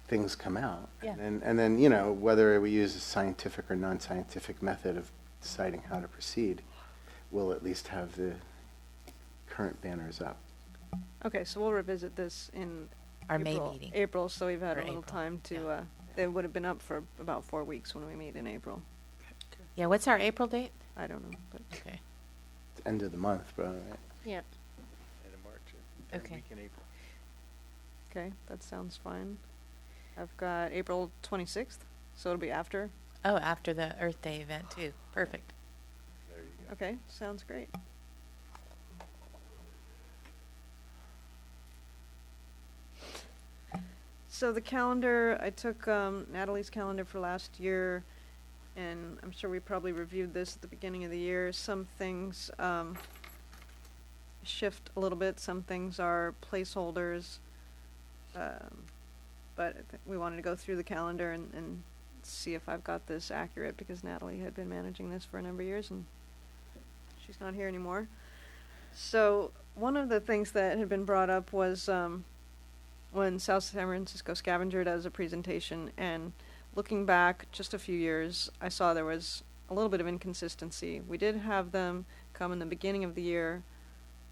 things come out. Yeah. And then, whether we use a scientific or non-scientific method of deciding how to proceed, we'll at least have the current banners up. Okay, so we'll revisit this in Our May April. meeting. April, so we've had Or a little April, time to, yeah. they would have been up for about 4 weeks when we meet in April. Yeah, what's our April date? I don't know, but Okay. It's end of the month, probably, right? Yeah. End of March, Okay. week in April. okay, that sounds fine. I've got April 26th, so it'll be after. Oh, after the Earth Day event, too. Perfect. There you go. Okay, sounds great. So the calendar, I took Natalie's calendar for last year, and I'm sure we probably reviewed this at the beginning of the year. Some things shift a little bit, some things are placeholders. But I think we wanted to go through the calendar and see if I've got this accurate, because Natalie had been managing this for a number of years and she's not here anymore. So one of the things that had been brought up was when South San Francisco Scavenger does a presentation, and looking back just a few years, I saw there was a little bit of inconsistency. We did have them come in the beginning of the year,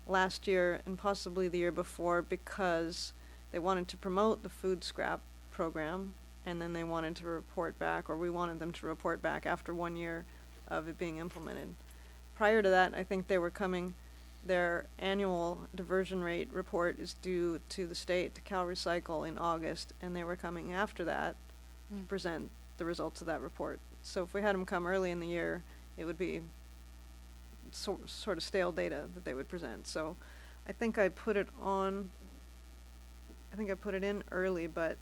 last year, and possibly the year before, because they wanted to promote the food scrap program, and then they wanted to report back, or we wanted them to report back after 1 year of it being implemented. Prior to that, I think they were coming, their annual diversion rate report is due to the state, to Cal Recycle, in August, and they were coming after that to present the results of that report. So if we had them come early in the year, it would be sort of stale data that they would present. So I think I put it in early, but,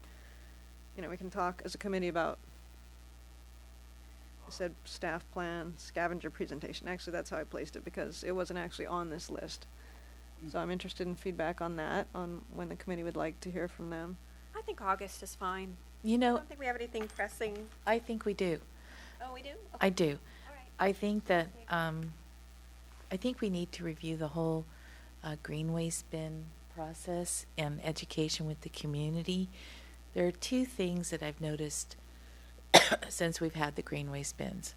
we can talk as a committee about, I said staff plan, scavenger presentation. Actually, that's how I placed it, because it wasn't actually on this list. So I'm interested in feedback on that, on when the committee would like to hear from them. I think August is fine. You I know, don't think we have anything pressing. I think we do. Oh, we do? I do. All right. I think that, I think we need to review the whole green waste bin process and education with the community. There are two things that I've noticed since we've had the green waste bins.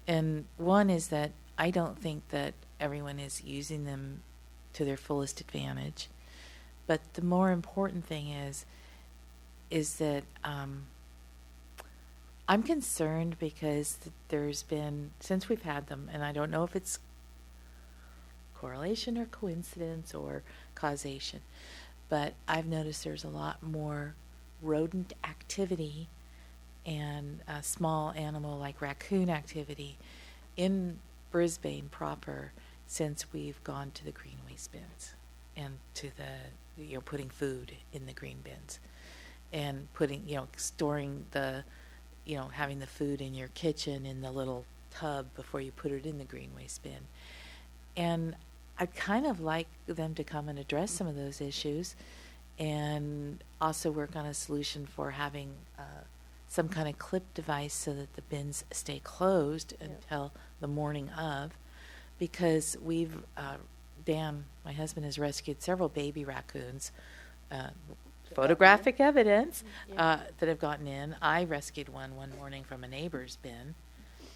And one is that I don't think that everyone is using them to their fullest advantage. But the more important thing is that I'm concerned because there's been, since we've had them, and I don't know if it's correlation or coincidence or causation, but I've noticed there's a lot more rodent activity and small animal like raccoon activity in Brisbane proper since we've gone to the green waste bins and to the, putting food in the green bins and putting, storing the, having the food in your kitchen in the little tub before you put it in the green waste bin. And I'd kind of like them to come and address some of those issues and also work on a solution for having some kind of clip device so that the bins stay closed until the morning of, because we've, Dan, my husband, has rescued several baby raccoons, photographic evidence that have gotten in. I rescued one morning from a neighbor's bin,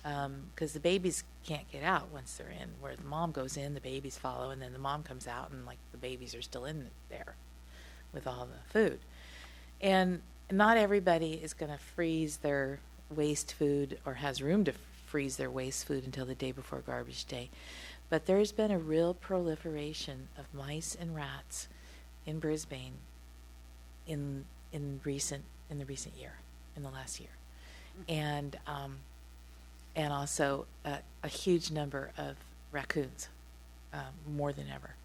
because the babies can't get out once they're in. Where the mom goes in, the babies follow, and then the mom comes out, and like the babies are still in there with all the food. And not everybody is going to freeze their waste food or has room to freeze their waste food until the day before garbage day. But there's been a real proliferation of mice and rats in Brisbane in the recent year, in the last year, and also a huge number of raccoons, more than ever.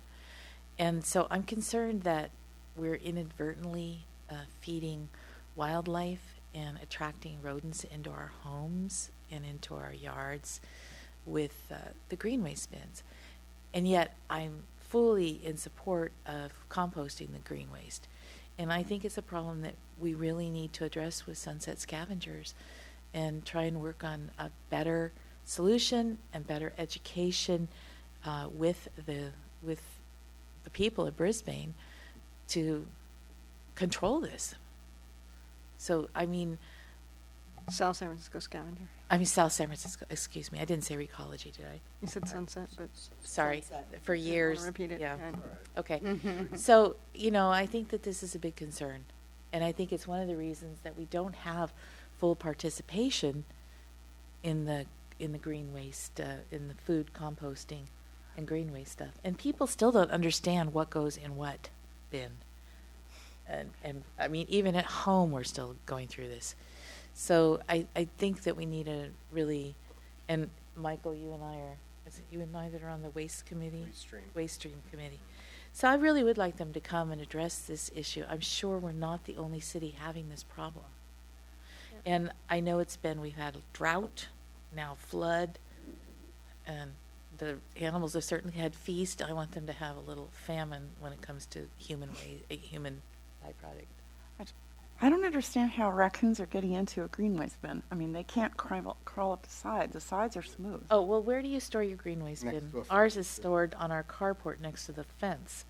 And so I'm concerned that we're inadvertently feeding wildlife and attracting rodents into our homes and into our yards with the green waste bins. And yet I'm fully in support of composting the green waste. And I think it's a problem that we really need to address with Sunset Scavengers and try and work on a better solution and better education with the people of Brisbane to control this. So, I mean, South San Francisco Scavenger. South San Francisco, excuse me. I didn't say Recology, did I? You said Sunset, but Sorry, Sunset. for years. repeat it. Yeah. Okay. Okay. So, I think that this is a big concern. And I think it's one of the reasons that we don't have full participation in the green waste, in the food composting and green waste stuff. And people still don't understand what goes in what bin. And I mean, even at home, we're still going through this. So I think that we need a really, and Michael, you and I are, is it you and I that are on the waste committee? Waste stream committee. So I really would like them to come and address this issue. I'm sure we're not the only city having this problem. Yeah. And I know we've had a drought, now flood, and the animals have certainly had feast. I want them to have a little famine when it comes to human byproduct. I don't understand how raccoons are getting into a green waste bin. I mean, they can't crawl up the sides. The sides are smooth. Oh, well, where do you store your green waste Next bin? to a fence. Ours is stored on our carport next to the fence.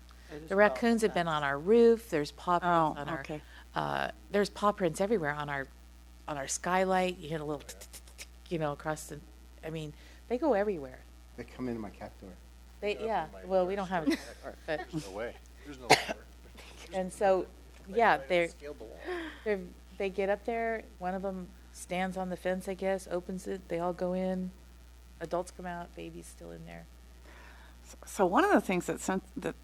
The raccoons have been on our roof. There's paw prints on okay. there's paw prints everywhere on our skylight. You hit a little, across the. I mean, they go everywhere. They come into my cat door. Well, we don't have a door, but No way. There's no door. and so, yeah, they get up there. One of them stands on the fence, I guess, opens it. They all go in. Adults come out. Baby's still in there. So one of the things that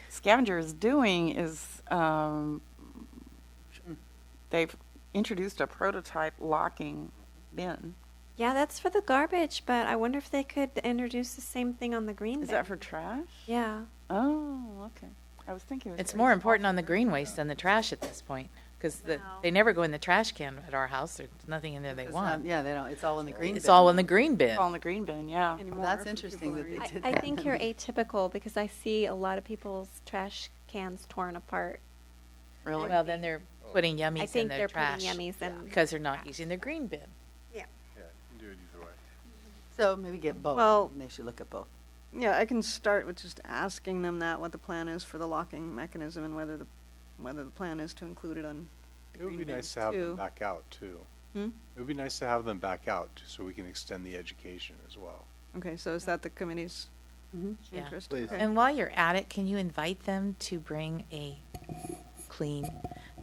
Scavenger is doing is they've introduced a prototype locking bin. Yeah, that's for the garbage, but I wonder if they could introduce the same thing on the green Is bin. that for trash? Yeah. Oh, okay. I was thinking it was It's for more trash. important on the green waste than the trash at this point, because Wow. they never go in the trash can at our house. There's nothing in there they It's want. not- they don't, it's all in the green It's bin. all in the green bin. It's all in the green bin, yeah. Well, that's interesting that they did I that. think you're atypical because I see a lot of people's trash cans torn apart. Really? Well, then they're putting I yummies in think their they're trash putting yummies in. because they're not using their green bin. Yeah, you can do it either way. So maybe get both. Well- and they should look at both. Yeah, I can start with just asking them what the plan is for the locking mechanism and whether the plan is to include it on the It would green be nice bins to have them too. back out too. Hmm? It would be nice to have them back out so we can extend the education as well. Okay, so is that the committee's Yeah. interest? Please. Okay. And while you're at it, can you invite them to bring a clean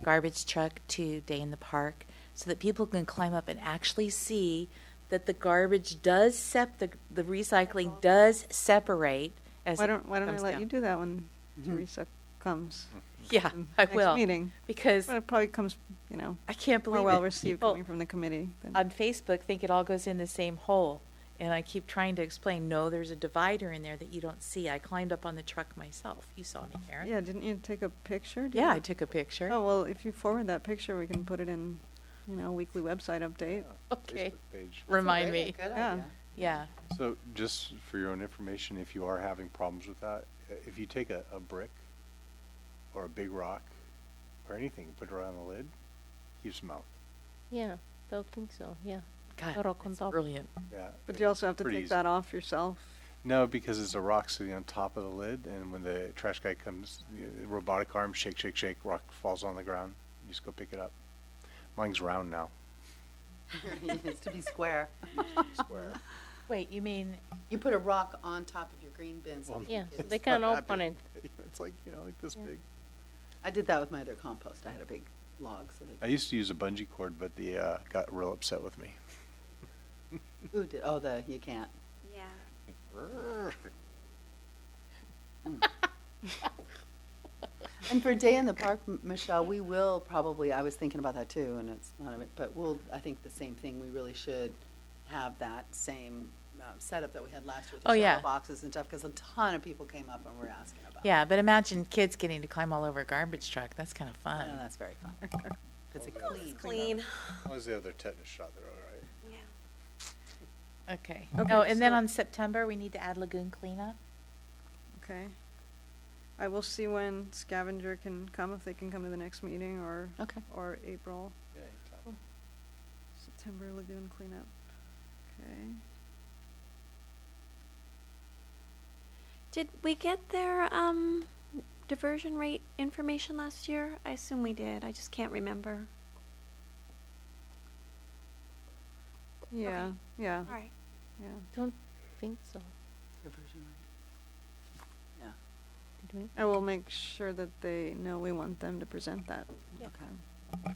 garbage truck to Day in the Park so that people can climb up and actually see that the garbage does the recycling does separate as Why it don't I comes let down. you do that when Teresa comes? Yeah, in I next will. Meeting. Because But it probably comes, I can't more believe well it. received People coming from the committee. Than, on Facebook think it all goes in the same hole. And I keep trying to explain, no, there's a divider in there that you don't see. I climbed up on the truck myself. You saw me, Karen. yeah, didn't you take a picture? Did Yeah, you? I took a picture. Oh, well, if you forward that picture, we can put it in, weekly website update. Okay. Facebook page. Remind me. Good Yeah. idea. Yeah. So just for your own information, if you are having problems with that, if you take a brick or a big rock or anything, put it around the lid, keeps them out. Yeah, don't think so. Yeah. God, Rock on that's top. brilliant. Yeah. But you also have to Pretty take easy. that off yourself. No, because it's a rock sitting on top of the lid, and when the trash guy comes, robotic arm, shake, shake, shake, rock falls on the ground. You just go pick it up. Mine's round now. It needs to be square. Square. Wait, you mean You put a rock on top of your green bin. So Well, people Yeah, can- they It's can not that open it. big. It's like, like this big. I did that with my other compost. I had a big log. So I used to use a bungee cord, but the got real upset with me. who did? Oh, you can't. Yeah. And for Day in the Park, Michelle, we will probably, I was thinking about that too, and it's not of it, but I think the same thing, we really should have that same setup that we had last year with the Oh, yeah. shadow boxes and stuff, because a ton of people came up and were asking about it. Yeah, but imagine kids getting to climb all over a garbage truck. That's kind of I fun. know, that's very fun. It's a clean. Clean. As long as they have their tetanus shot, they're all right. Yeah. Okay. Okay, Oh, and then so- on September, we need to add lagoon cleanup. Okay. I will see when Scavenger can come, if they can come to the next meeting, or Okay. or April. Yeah, anytime. September lagoon cleanup. Okay. Did we get their diversion rate information last year? I assume we did. I just can't remember. Yeah. Okay. Yeah. All right. Yeah. Don't think so. Diversion rate. Yeah. Did we? I will make sure that they know we want them to present that. Okay.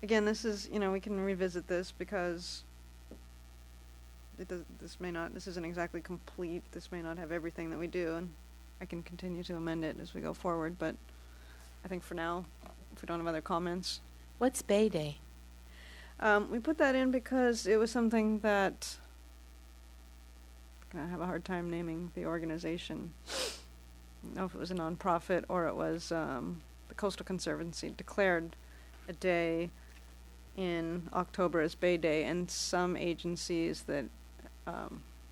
Again, this is, we can revisit this because this isn't exactly complete. This may not have everything that we do, and I can continue to amend it as we go forward, but I think for now, if we don't have other comments. What's Bay Day? We put that in because it was something that I have a hard time naming the organization. I don't know if it was a nonprofit or it was the Coastal Conservancy declared a day in October as Bay Day, and some agencies that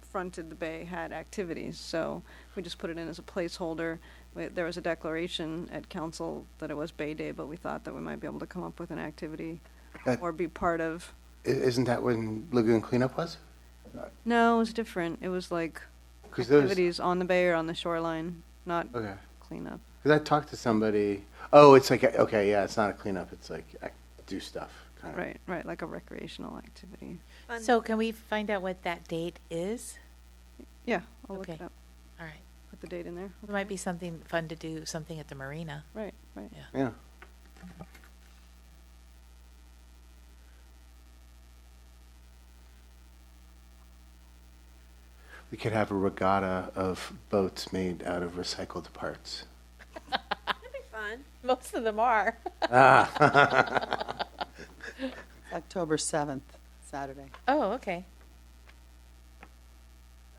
fronted the bay had activities, so we just put it in as a placeholder. There was a declaration at council that it was Bay Day, but we thought that we might be able to come up with an activity or be part of. Isn't that when lagoon cleanup was? No, it was different. It was like 'Cause those- activities on the bay or on the shoreline, not Okay. cleanup. Because I talked to somebody. Oh, it's like okay, yeah, it's not a cleanup. It's like do stuff. Kind of. Right, like a recreational activity. Fun. So can we find out what that date is? Yeah, I'll look Okay. it up. All right. Put the date in there. It might be something fun to do, something at the marina. Right. Yeah. We could have a regatta of boats made out of recycled parts. That'd be fun. Most of them are. October 7th, Saturday. Oh, okay.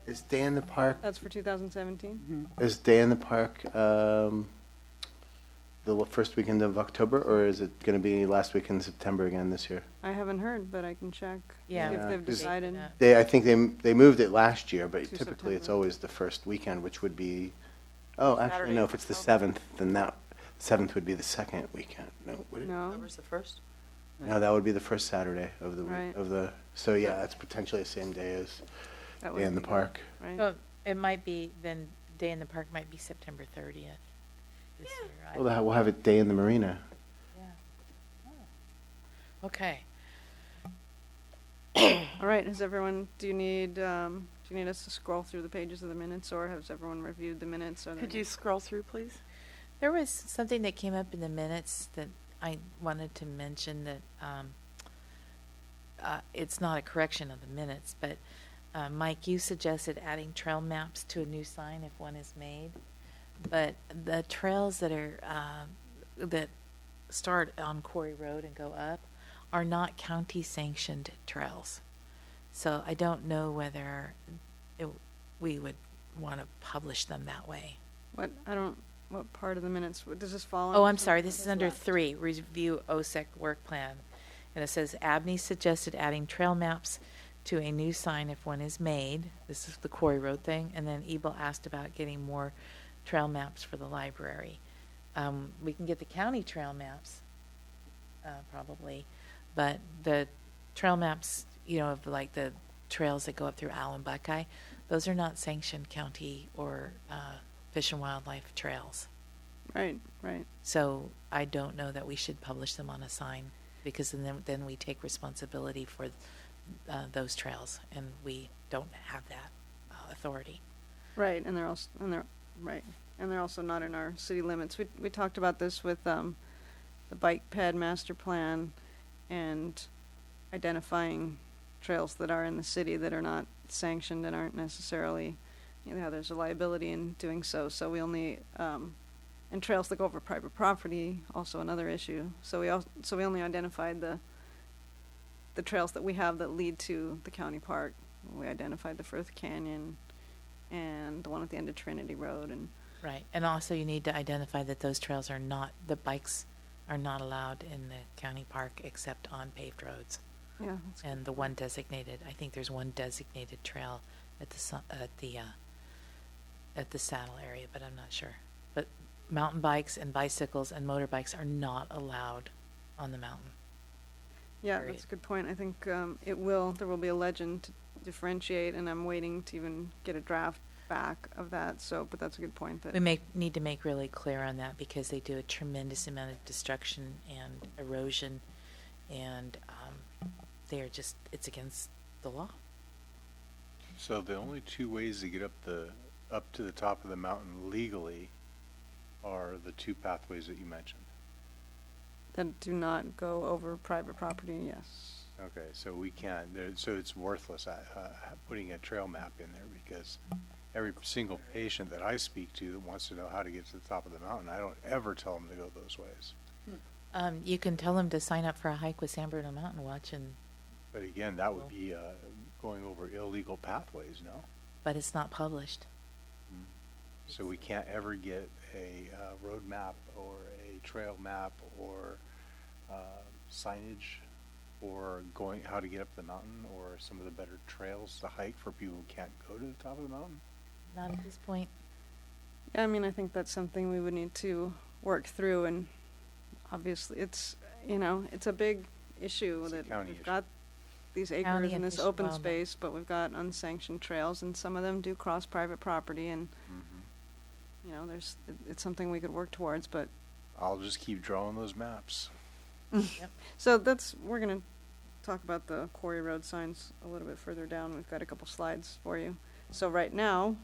Is Day in the Park? That's for 2017? Is Day in the Park the first weekend of October, or is it going to be last weekend in September again this year? I haven't heard, but I can check. Yeah. See if they've 'Cause decided. Yeah. I think they moved it last year, but To typically it's September. always the first weekend, which would be. Oh, actually, Saturday, no. If it's the 7th, then that 7th would be the second weekend. No, would it? No, October's the first? No, that would be the first Saturday of the Right. So yeah, it's potentially the same day as that Day in the be good, Park. Right. Well, it might be, then Day in the Park might be September 30th this year. Well, we'll have a Day in the Marina. Yeah. Oh. Okay. All right, do you need us to scroll through the pages of the minutes, or has everyone reviewed the minutes? Or Could you scroll through, please? There was something that came up in the minutes that I wanted to mention that it's not a correction of the minutes, but Mike, you suggested adding trail maps to a new sign if one is made. But the trails that are that start on Quarry Road and go up are not county sanctioned trails. So I don't know whether we would want to publish them that way. what part of the minutes, does this fall Oh, under I'm sorry, something? this is under 3, review OSEC work plan. And it says Abney suggested adding trail maps to a new sign if one is made. This is the Quarry Road thing. And then Ebel asked about getting more trail maps for the library. We can get the county trail maps, probably, but the trail maps, you know, of like the trails that go up through Allen Buckeye, those are not sanctioned county or Fish and Wildlife trails. Right, right. So I don't know that we should publish them on a sign, because then we take responsibility for those trails, and we don't have that authority. Right, and they're also not in our city limits. We talked about this with the bike ped master plan and identifying trails that are in the city that are not sanctioned and aren't necessarily, you know, there's a liability in doing so. So we only and trails that go over private property, also another issue. So we only identified the trails that we have that lead to the county park. We identified the Firth Canyon and the one at the end of Trinity Road. And Right, and also you need to identify that those trails are not, the bikes are not allowed in the county park except on paved roads. yeah, that's And the one designated, I think there's one designated trail at the saddle area, but I'm not sure. But mountain bikes and bicycles and motorbikes are not allowed on the mountain. Yeah, Period. that's a good point. I think there will be a legend to differentiate, and I'm waiting to even get a draft back of that. So, but that's a good point. That We need to make really clear on that, because they do a tremendous amount of destruction and erosion, and it's against the law. So the only two ways to get up to the top of the mountain legally are the two pathways that you mentioned. that do not go over private property. Yes. Okay, so we can't, so it's worthless putting a trail map in there, because every single patient that I speak to that wants to know how to get to the top of the mountain, I don't ever tell them to go those ways. You can tell them to sign up for a hike with San Bruno Mountain Watch, But again, that would be going over illegal pathways, no? but it's not published. So we can't ever get a road map or a trail map or signage or how to get up the mountain, or some of the better trails to hike for people who can't go to the top of the mountain? Not at this point. Yeah, I mean, I think that's something we would need to work through, and obviously it's a big issue It's a that county we've issue. got these County acres and and this Fish and open Wildlife. space, but we've got unsanctioned trails, and some of them do cross private property, and it's something we could work towards. But I'll just keep drawing those maps. so we're gonna talk about the Quarry Road signs a little bit further down. We've got a couple slides for you. So right now,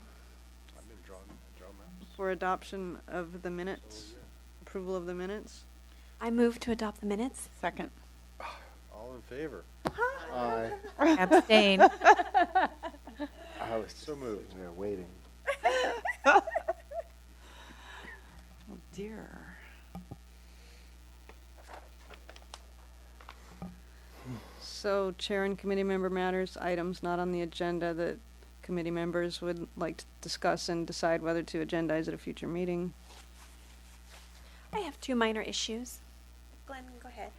I've been drawing maps. for adoption of the minutes, approval of the minutes. I move to adopt the minutes. Second. All in favor? Abstain. I was So moved. there waiting. Oh dear. So, chair and committee member matters, items not on the agenda that committee members would like to discuss and decide whether to agendize at a future meeting. I have two minor issues. Glenn, go ahead.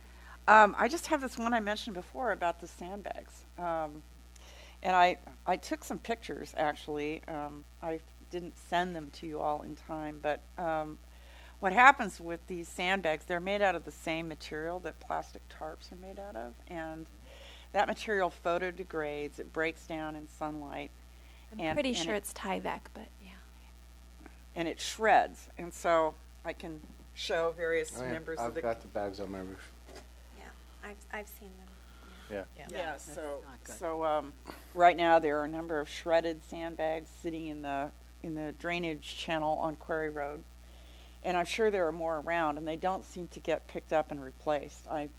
I just have this one I mentioned before about the sandbags. And I took some pictures, actually. I didn't send them to you all in time, but what happens with these sandbags, they're made out of the same material that plastic tarps are made out of, and that material photodegrades, it breaks down in sunlight. I'm pretty sure it's Tyvek, but yeah. And it shreds, and so I can show various members of I've the got the bags on my roof. Yeah, I've seen them. Yeah. Yeah, that's so not good. right now there are a number of shredded sandbags sitting in the drainage channel on Quarry Road, and I'm sure there are more around, and they don't seem to get picked up and replaced. I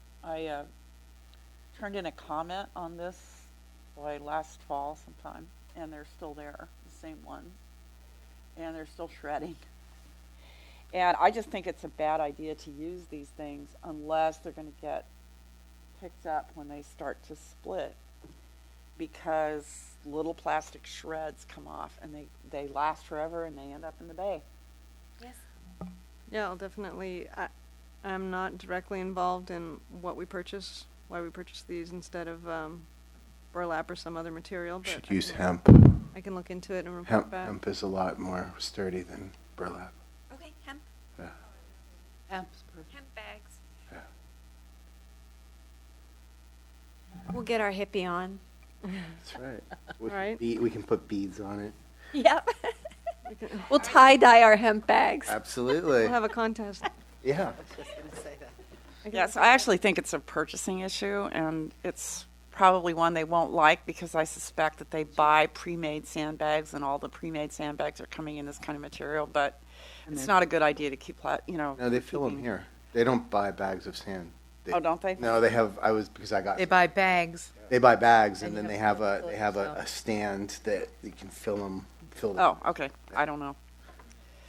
turned in a comment on this last fall sometime, and they're still there, the same ones, and they're still shredding. And I just think it's a bad idea to use these things unless they're going to get picked up when they start to split, because little plastic shreds come off and they last forever and they end up in the bay. Yes. Yeah, I'll definitely. I'm not directly involved in why we purchase these instead of burlap or some other material, but Should use hemp. I can look into it and report Hemp, back. hemp is a lot more sturdy than burlap. Okay, hemp, Yeah. hemp bags. Yeah. We'll get our hippie on. That's right. We can Right. we can put beads on it. Yep. We'll tie-dye our hemp bags. Absolutely. We'll have a contest. Yeah. Just going to say that. Yes, I actually think it's a purchasing issue, and it's probably one they won't like because I suspect that they buy pre-made sandbags, and all the pre-made sandbags are coming in this kind of material. But And it's they're- not a good idea to keep, No, they fill them keeping- here. They don't buy bags of sand. Oh, don't they? No, they have. Because I got. They buy bags. They buy bags, and And then you they have have to fill it a yourself. a stand that you can fill them. Oh, okay. I don't know.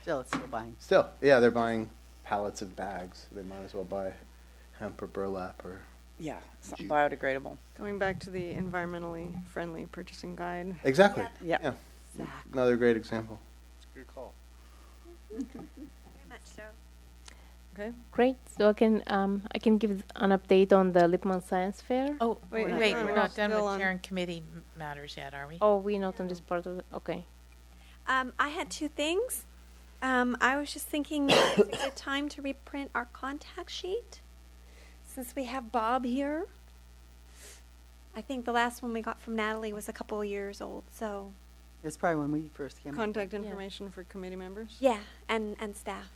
Still, it's still buying. Still, yeah, they're buying pallets of bags. They might as well buy hemp or burlap or. Yeah, something biodegradable. Going back to the environmentally friendly purchasing guide. Exactly. Yeah. Another great example. It's a good call. Very much so. Okay. Great. So I can give an update on the Lippmann Science Fair. Oh, Wait, wait, we're we're not not done still with on- chair and committee matters yet, are we? Oh, we're not on this part of it. Okay. I had two things. I was just thinking it's a good time to reprint our contact sheet since we have Bob here. I think the last one we got from Natalie was a couple of years old, so It's probably when we first came. up. Contact information for committee members? yeah, and staff.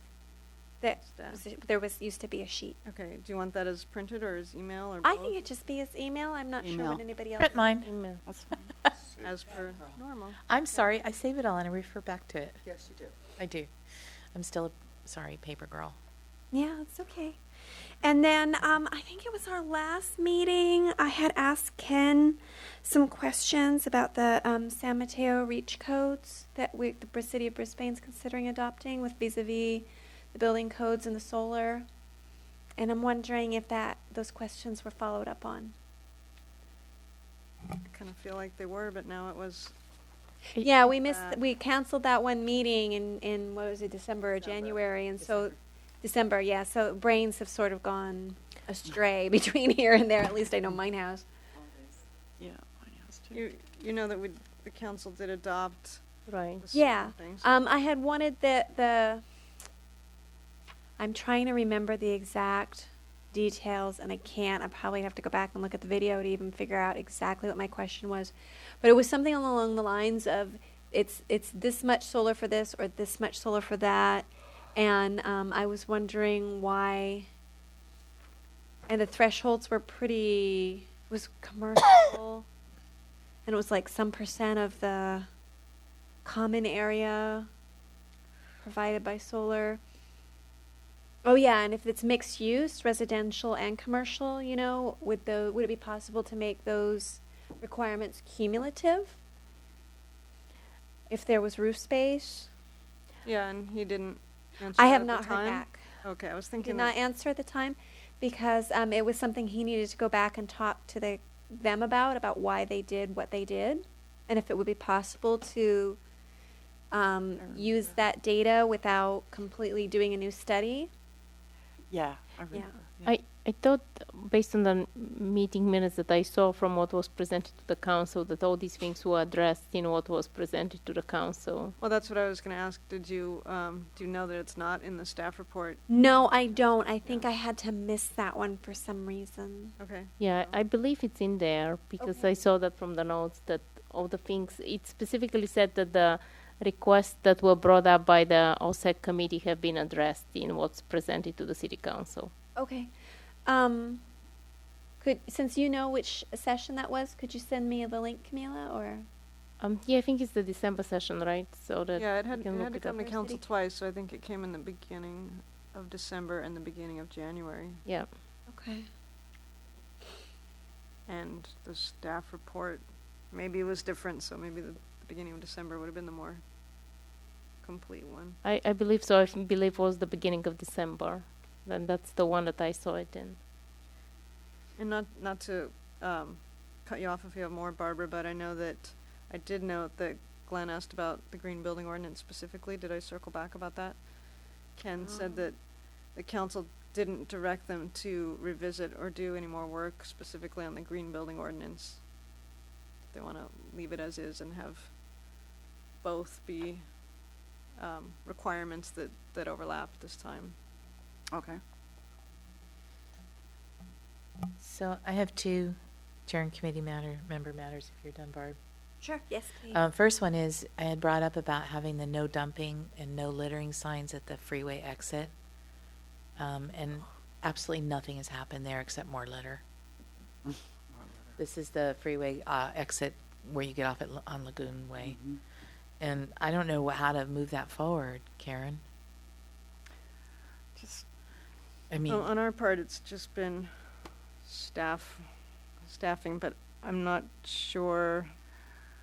Staff. There used to be a sheet. Okay, do you want that as printed or as email or I both? think it'd just be as email. I'm not sure Email. what anybody else. Print mine. Email. As per normal. I'm sorry, I save it all and I refer back to it. Yes, you do. I do. I'm still a, sorry, paper girl. Yeah, it's okay. And then I think it was our last meeting. I had asked Ken some questions about the San Mateo reach codes that the city of Brisbane's considering adopting with vis-a-vis the building codes and the solar. And I'm wondering if those questions were followed up on. I kind of feel like they were, but now it was. Yeah, we that. we canceled that one meeting in what was it, December or January, and so December, yeah. So brains have sort of gone astray between here and there. At least I know mine has. Yeah, mine has too. You know that the council did adopt Right. the Yeah. solar things. I had wanted the. I'm trying to remember the exact details, and I can't. I probably have to go back and look at the video to even figure out exactly what my question was. But it was something along the lines of, it's this much solar for this or this much solar for that, and I was wondering why. And the thresholds were pretty. It was commercial, and it was like some percent of the common area provided by solar. Oh yeah, and if it's mixed use, residential and commercial, would it be possible to make those requirements cumulative? If there was roof space? Yeah, and he didn't answer I that have at not the heard time. back. Okay, I was Did thinking not that, answer at the time because it was something he needed to go back and talk to them about why they did what they did, and if it would be possible to use that data without completely doing a new study. Yeah, I remember. I thought, based on the meeting minutes that I saw from what was presented to the council, that all these things were addressed in what was presented to the council. well, that's what I was going to ask. Did you, do you know that it's not in the staff report? No, I don't. I think I had to miss that one for some reason. Okay. Yeah, I believe it's in there because Okay. I saw that from the notes that all the things, it specifically said that the requests that were brought up by the OSEC committee have been addressed in what's presented to the city council. Okay. Since you know which session that was, could you send me the link, Camila, or? Yeah, I think it's the December session, right? So that Yeah, it we had can look to it come up. to council twice, so I think it came in the beginning of December and the beginning of January. Yeah. Okay. And the staff report, maybe it was different, so maybe the beginning of December would have been the more complete one. I believe so. I believe it was the beginning of December. Then that's the one that I saw it in. And not to cut you off if you have more, Barbara, but I know that I did note that Glenn asked about the green building ordinance specifically. Did I circle back about that? Ken said that the council didn't direct them to revisit or do any more work specifically on the green building ordinance. they want to leave it as is and have both be requirements that overlap this time. Okay. So I have two chair and committee member matters, if you're done, Barb. Sure. Yes, please. First one is, I had brought up about having the no dumping and no littering signs at the freeway exit. And absolutely nothing has happened there except more litter. This is the freeway exit where you get off on Lagoon Way. Mm-hmm. And I don't know how to move that forward, Karen. Just I mean, On our part, it's just been staffing, but I'm not sure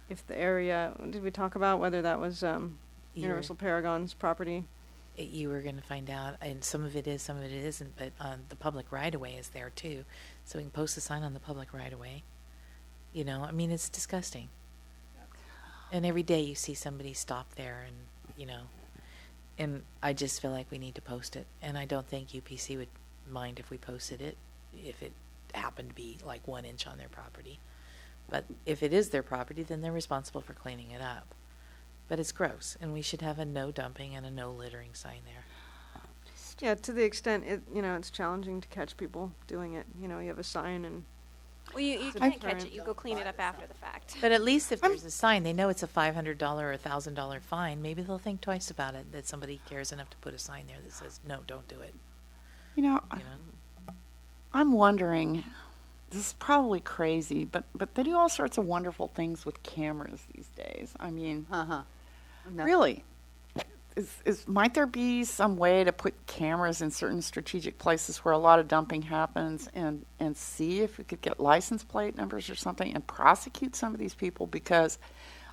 if the area, did we talk about whether that was Universal Paragon's property? you were going to find out, and some of it is, some of it isn't, but the public right-of-way is there too, so we can post a sign on the public right-of-way. You know, I mean, it's disgusting. And every day you see somebody stop there, and, you know, and I just feel like we need to post it, and I don't think UPC would mind if we posted it, if it happened to be like 1 inch on their property. But if it is their property, then they're responsible for cleaning it up. But it's gross, and we should have a no dumping and a no littering sign there. Yeah, to the extent it's challenging to catch people doing it. You know, you have a sign and Well, you can't catch it. You go clean it up after the fact. But at least if there's a sign, they know it's a $500 or $1,000 fine. Maybe they'll think twice about it, that somebody cares enough to put a sign there that says, no, don't do it. You know, You know? I'm wondering, this is probably crazy, but they do all sorts of wonderful things with cameras these days. I mean, No. really, might there be some way to put cameras in certain strategic places where a lot of dumping happens and see if we could get license plate numbers or something and prosecute some of these people? Because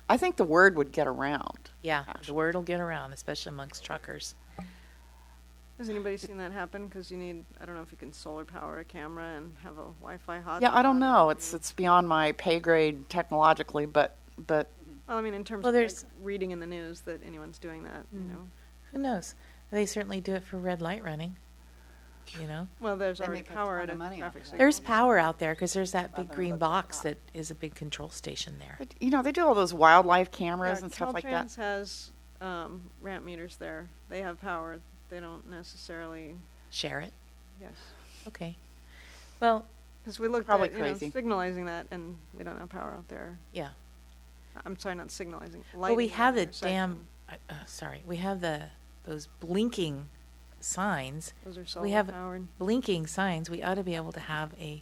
I think the word would get around. Yeah, the word will get around, especially amongst truckers. has anybody seen that happen? Because you need, I don't know if you can solar power a camera and have a Wi-Fi hotspot. Yeah, I don't know. It's beyond my pay grade technologically, but Well, I mean, in terms Well, of there's- reading in the news that anyone's doing that, you know. Who knows? They certainly do it for red light running, you know? Well, there's They already make a power ton at a of money off traffic of that. signal. There's power out there because there's that big green box that is a big control station there. But, you know, they do all those wildlife cameras Yeah, and stuff like that. Caltrans has ramp meters there. They have power. They don't necessarily, Share it? yes. Okay. Well, Because we looked Probably at, crazy. signalizing that, and we don't have power out there. yeah. I'm sorry, not signalizing. Well, we lighting have the at intersection. we have those blinking signs. Those are We have solar powered. blinking signs. We ought to be able to have a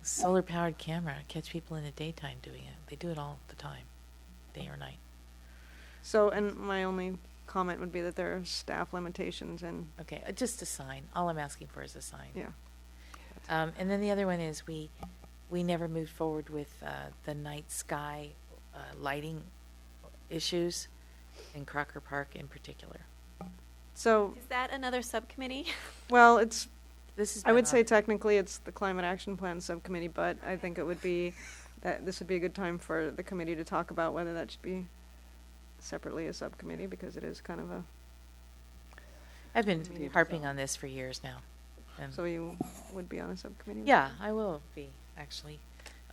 solar powered camera catch people in the daytime doing it. They do it all the time, day or night. So, and my only comment would be that there are staff limitations and, Okay, just a sign. All I'm asking for is a sign. yeah. And then the other one is we never moved forward with the night sky lighting issues in Crocker Park in particular. So, Is that another subcommittee? well, it's, This is I would say technically it's the Climate Action Plan Subcommittee, but I think it would be, that this would be a good time for the committee to talk about whether that should be separately a subcommittee, because it is kind of a, I've been harping on this for years now. And so you would be on a subcommittee? yeah, I will be actually.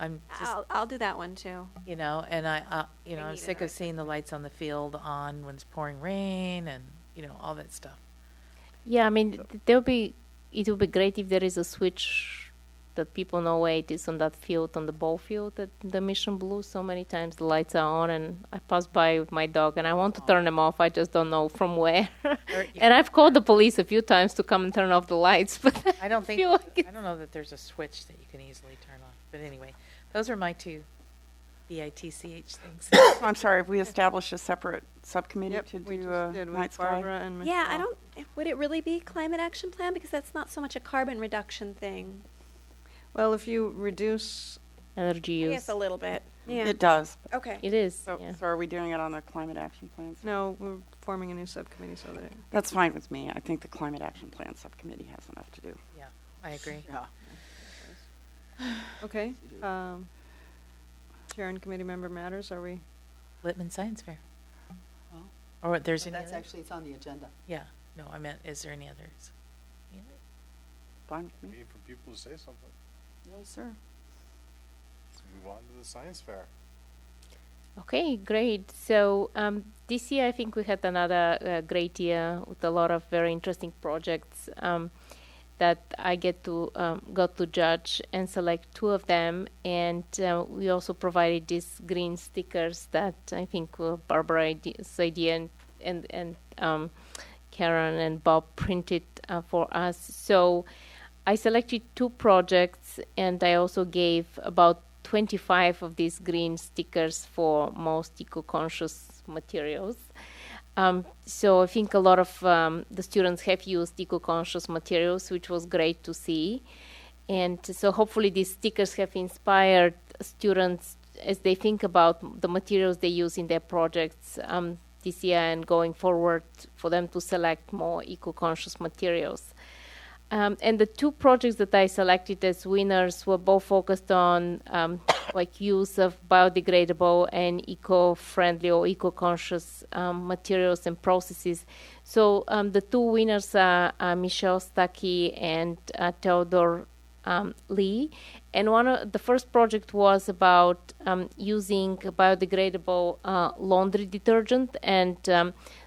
I'm just I'll do that one too. you know, and I'm need sick another of seeing the lights on the field on when it's pouring rain and all that stuff. Yeah, I mean, it would be great if there is a switch that people know where it is on that field, on the ball field at the Mission Blue. So many times the lights are on, and I pass by with my dog, and I want to turn them off. I just don't know from where. And I've called the police a few times to come and turn off the lights, but I don't think feel like I don't know that there's a switch that you can easily turn off. But anyway, those are my two BITCH things. I'm sorry, have we established a separate subcommittee Yep, to we do just did night with sky? Barbara and Michelle. Yeah, I don't. Would it really be climate action plan? Because that's not so much a carbon reduction thing. Well, if you reduce, energy I use. guess a little bit. Yeah. It does. Okay. It is. So, yeah. so are we doing it on the climate action plans? no, we're forming a new subcommittee so that it, That's fine with me. I think the climate action plan subcommittee has enough to do. Yeah, I agree. Yeah. okay. Chair and committee member matters, are we? Whitman Science Fair. Well, Or there's So any that's other? actually, it's on the agenda. Yeah. No, I meant, is there any others? Any other? Fine with me? Waiting for people to say something. Yes, sir. Let's move on to the science fair. Okay, great. So this year, I think we had another great year with a lot of very interesting projects that I got to judge and select 2 of them, and we also provided these green stickers that I think were Barbara's idea, and Karen and Bob printed for us. So I selected 2 projects, and I also gave about 25 of these green stickers for most eco-conscious materials. So I think a lot of the students have used eco-conscious materials, which was great to see. And so hopefully these stickers have inspired students as they think about the materials they use in their projects this year and going forward, for them to select more eco-conscious materials. And the 2 projects that I selected as winners were both focused on like use of biodegradable and eco-friendly or eco-conscious materials and processes. So the 2 winners are Michelle Stuckey and Theodore Lee. And the first project was about using biodegradable laundry detergent and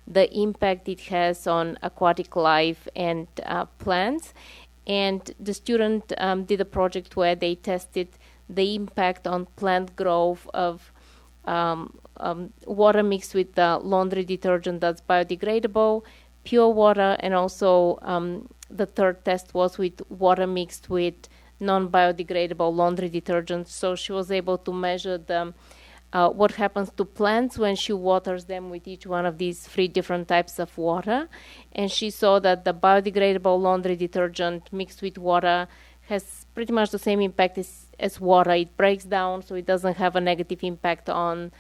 the impact it has on aquatic life and plants. And the student did a project where they tested the impact on plant growth of water mixed with laundry detergent that's biodegradable, pure water, and also the third test was with water mixed with non-biodegradable laundry detergent. So she was able to measure what happens to plants when she waters them with each one of these 3 different types of water. And she saw that the biodegradable laundry detergent mixed with water has pretty much the same impact as water. It breaks down, so it doesn't have a negative impact on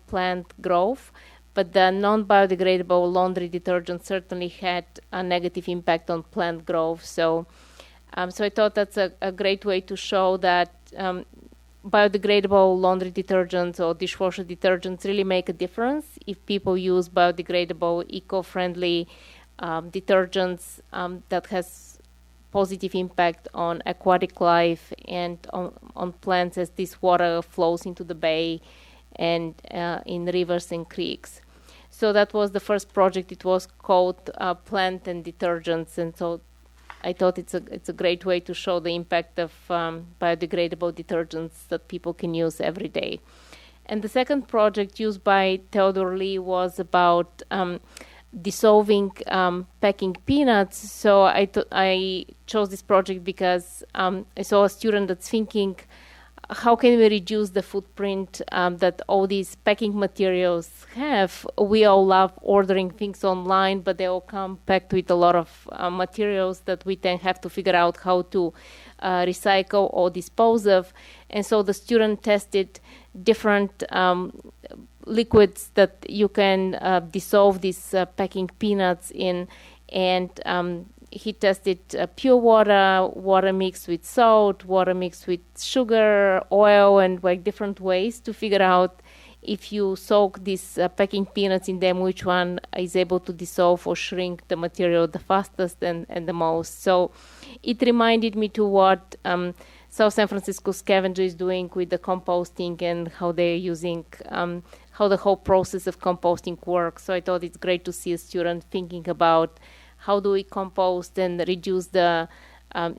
plant growth. But the non-biodegradable laundry detergent certainly had a negative impact on plant growth. So I thought that's a great way to show that biodegradable laundry detergents or dishwasher detergents really make a difference if people use biodegradable, eco-friendly detergents that has positive impact on aquatic life and on plants as this water flows into the bay and in rivers and creeks. So that was the first project. It was called Plant and Detergents, and so I thought it's a great way to show the impact of biodegradable detergents that people can use every day. And the second project used by Theodore Lee was about dissolving packing peanuts. So I chose this project because I saw a student that's thinking, how can we reduce the footprint that all these packing materials have? We all love ordering things online, but they all come packed with a lot of materials that we then have to figure out how to recycle or dispose of. And so the student tested different liquids that you can dissolve these packing peanuts in, and he tested pure water, water mixed with salt, water mixed with sugar, oil, and like different ways to figure out if you soak these packing peanuts in them, which one is able to dissolve or shrink the material the fastest and the most. So it reminded me to what South San Francisco Scavenger is doing with the composting and how they're using, how the whole process of composting works. So I thought it's great to see a student thinking about how do we compost and reduce the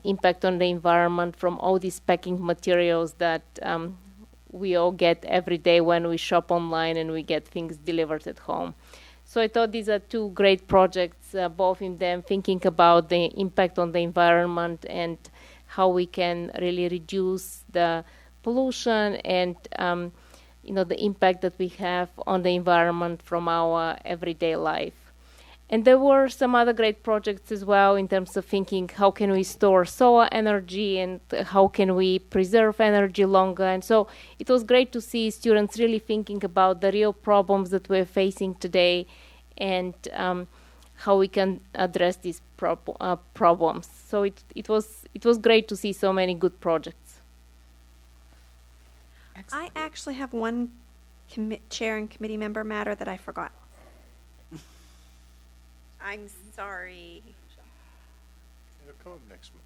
impact on the environment from all these packing materials that we all get every day when we shop online and we get things delivered at home. So I thought these are 2 great projects, both in them thinking about the impact on the environment and how we can really reduce the pollution and the impact that we have on the environment from our everyday life. And there were some other great projects as well in terms of thinking how can we store solar energy and how can we preserve energy longer. And so it was great to see students really thinking about the real problems that we're facing today and how we can address these problems. So it was great to see so many good projects. I actually have one chair and committee member matter that I forgot. I'm sorry. It'll come up next month.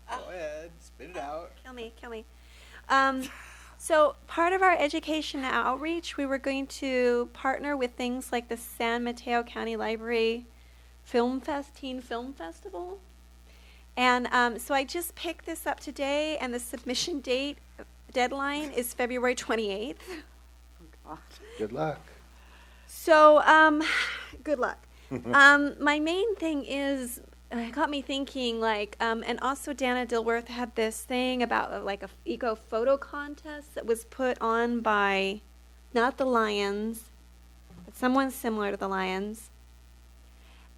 Go ahead, spit it out. Kill me. So part of our education outreach, we were going to partner with things like the San Mateo County Library Teen Film Festival. And so I just picked this up today, and the submission deadline is February 28th. Good luck. So, good luck. My main thing is, it got me thinking, like, and also Dana Dilworth had this thing about like a eco photo contest that was put on by, not the Lions, but someone similar to the Lions.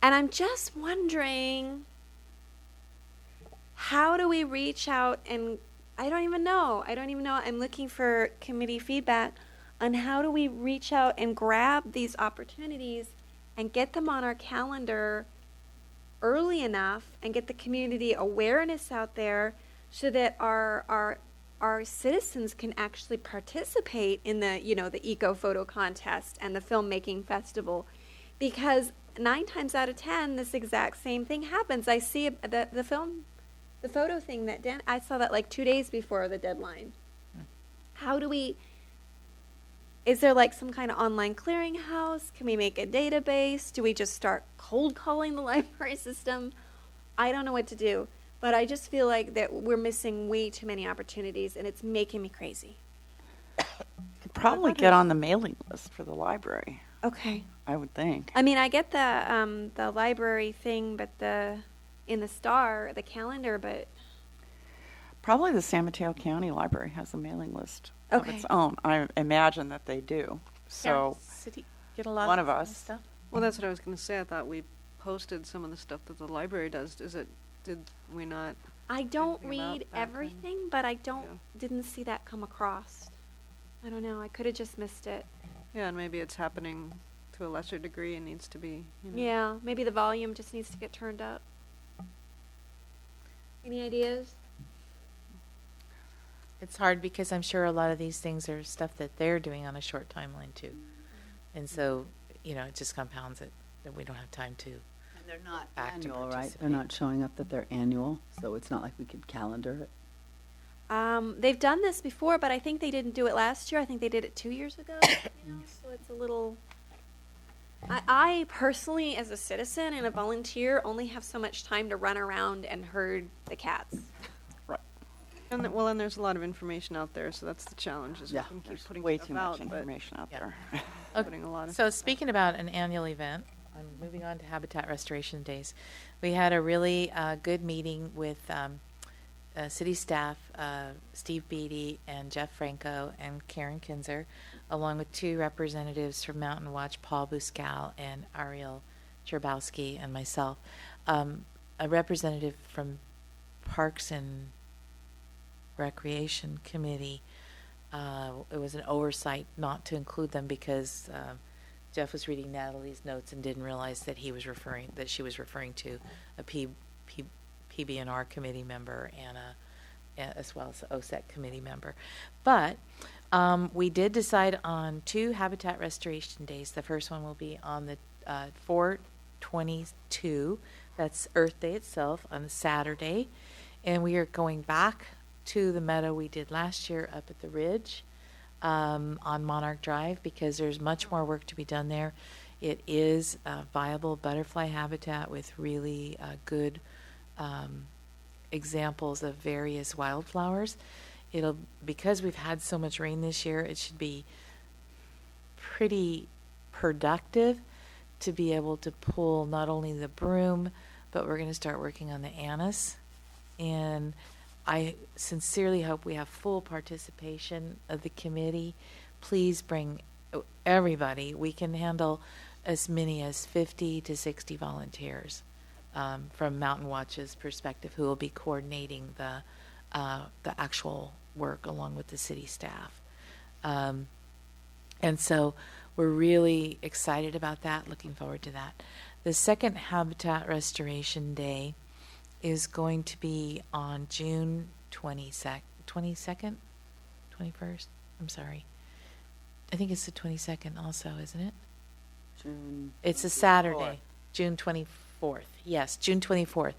And I'm just wondering, how do we reach out and, I don't even know. I'm looking for committee feedback on how do we reach out and grab these opportunities and get them on our calendar early enough and get the community awareness out there so that our citizens can actually participate in the, the eco photo contest and the filmmaking festival. Because 9 times out of 10, this exact same thing happens. I see the photo thing that I saw that like 2 days before the deadline. How do we, is there like some kind of online clearinghouse? Can we make a database? Do we just start cold calling the library system? I don't know what to do, but I just feel like that we're missing way too many opportunities, and it's making me crazy. Probably get on the mailing list for the library, Okay. I would think. I mean, I get the library thing, but in the Star, the calendar, but Probably the San Mateo County Library has a mailing list of Okay. its own. I imagine that they do. So City get a lot one of us. stuff. Well, that's what I was going to say. I thought we posted some of the stuff that the library does. Did we not? I don't Anything about read that kind? everything, but I didn't see that come across. I don't know. I could have just missed it. Yeah, and maybe it's happening to a lesser degree and needs to be. Yeah, maybe the volume just needs to get turned up. Any ideas? It's hard because I'm sure a lot of these things are stuff that they're doing on a short timeline too. And so, it just compounds it that we don't have time to. And they're not Back to annual, right? They're participate. not showing up that they're annual, so it's not like we could calendar it. They've done this before, but I think they didn't do it last year. I think they did it 2 years ago. So it's a little. I personally, as a citizen and a volunteer, only have so much time to run around and herd the cats. And and there's a lot of information out there, so that's the challenge. Is Yeah, we can keep There's putting way stuff too much out, but information out Yeah. there. putting a lot of. So speaking about an annual event, I'm moving on to Habitat Restoration Days. We had a really good meeting with city staff, Steve Beatty and Jeff Franco and Karen Kinzer, along with 2 representatives from Mountain Watch, Paul Buscal and Ariel Cherbowski, and myself. A representative from Parks and Recreation Committee. It was an oversight not to include them because Jeff was reading Natalie's notes and didn't realize that she was referring to a PB&R committee member and as well as the OSEC committee member. But we did decide on 2 Habitat Restoration Days. The first one will be on the 4/22. That's Earth Day itself on a Saturday, and we are going back to the meadow we did last year up at the Ridge on Monarch Drive because there's much more work to be done there. It is a viable butterfly habitat with really good examples of various wildflowers. Because we've had so much rain this year, it should be pretty productive to be able to pull not only the broom, but we're going to start working on the anise. And I sincerely hope we have full participation of the committee. Please bring everybody. We can handle as many as 50 to 60 volunteers from Mountain Watch's perspective, who will be coordinating the actual work along with the city staff. And so we're really excited about that, looking forward to that. The second Habitat Restoration Day is going to be on June 22nd, 21st? I'm sorry. I think it's the 22nd also, isn't it? It's a Saturday, June 24th. Yes, June 24th,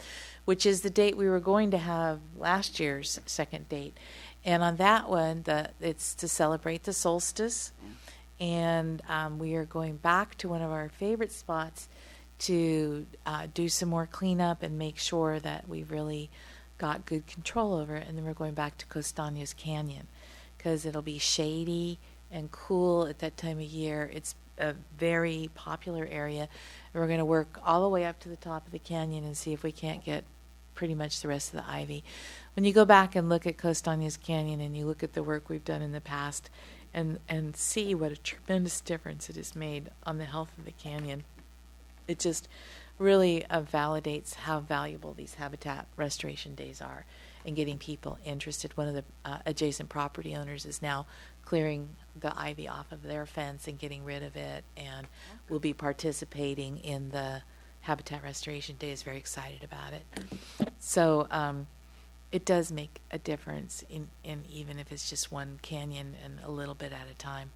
which is the date we were going to have last year's second date. And on that one, it's to celebrate the solstice. And we are going back to one of our favorite spots to do some more cleanup and make sure that we've really got good control over it. And then we're going back to Costañas Canyon because it'll be shady and cool at that time of year. It's a very popular area. And we're going to work all the way up to the top of the canyon and see if we can't get pretty much the rest of the ivy. When you go back and look at Costañas Canyon and you look at the work we've done in the past and see what a tremendous difference it has made on the health of the canyon, it just really validates how valuable these habitat restoration days are and getting people interested. One of the adjacent property owners is now clearing the ivy off of their fence and getting rid of it, and will be participating in the habitat restoration day. Is very excited about it. So it does make a difference in even if it's just one canyon and a little bit at a time.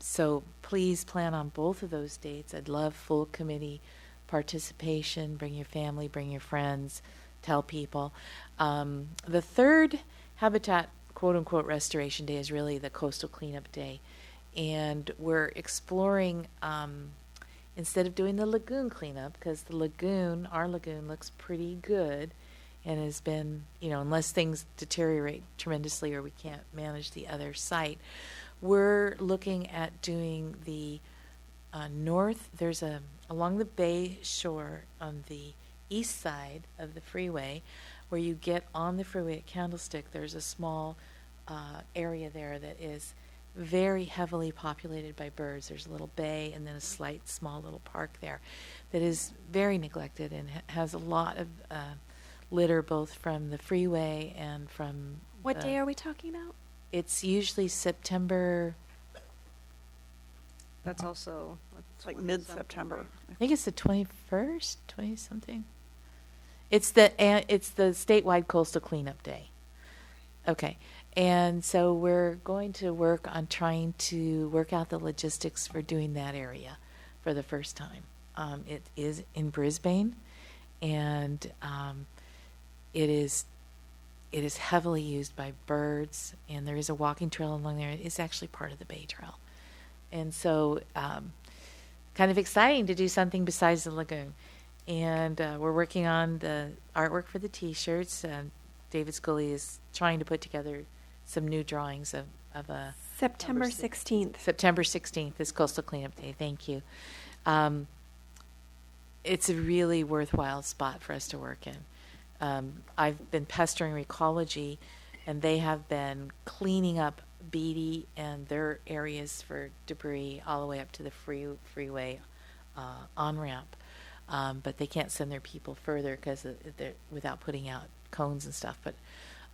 So please plan on both of those dates. I'd love full committee participation. Bring your family, bring your friends, tell people. The third habitat quote-unquote restoration day is really the coastal cleanup day. And we're exploring, instead of doing the lagoon cleanup, because the lagoon, our lagoon, looks pretty good and has been, unless things deteriorate tremendously or we can't manage the other site, we're looking at doing the north. There's along the bay shore on the east side of the freeway, where you get on the freeway at Candlestick, there's a small area there that is very heavily populated by birds. There's a little bay and then a small little park there that is very neglected and has a lot of litter, both from the freeway and from... What day are we talking about? It's usually September... That's also... It's like mid-September. I think it's the 21st, 20-something. It's the statewide coastal cleanup day. Okay. And so we're going to work on trying to work out the logistics for doing that area for the first time. It is in Brisbane, and it is heavily used by birds, and there is a walking trail along there. It's actually part of the Bay Trail. And so kind of exciting to do something besides the lagoon. And we're working on the artwork for the T-shirts. David Scully is trying to put together some new drawings of a... September 16th. September 16th is Coastal Cleanup Day. Thank you. It's a really worthwhile spot for us to work in. I've been pestering Recology, and they have been cleaning up Beatty and their areas for debris all the way up to the freeway on-ramp. But they can't send their people further because they're without putting out cones and stuff. But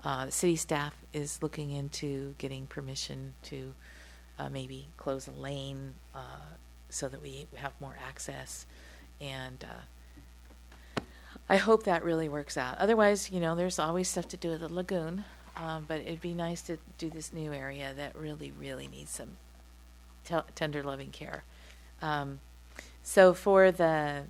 the city staff is looking into getting permission to maybe close a lane so that we have more access. And I hope that really works out. Otherwise, there's always stuff to do at the lagoon. But it'd be nice to do this new area that really, really needs some tender, loving care. So for the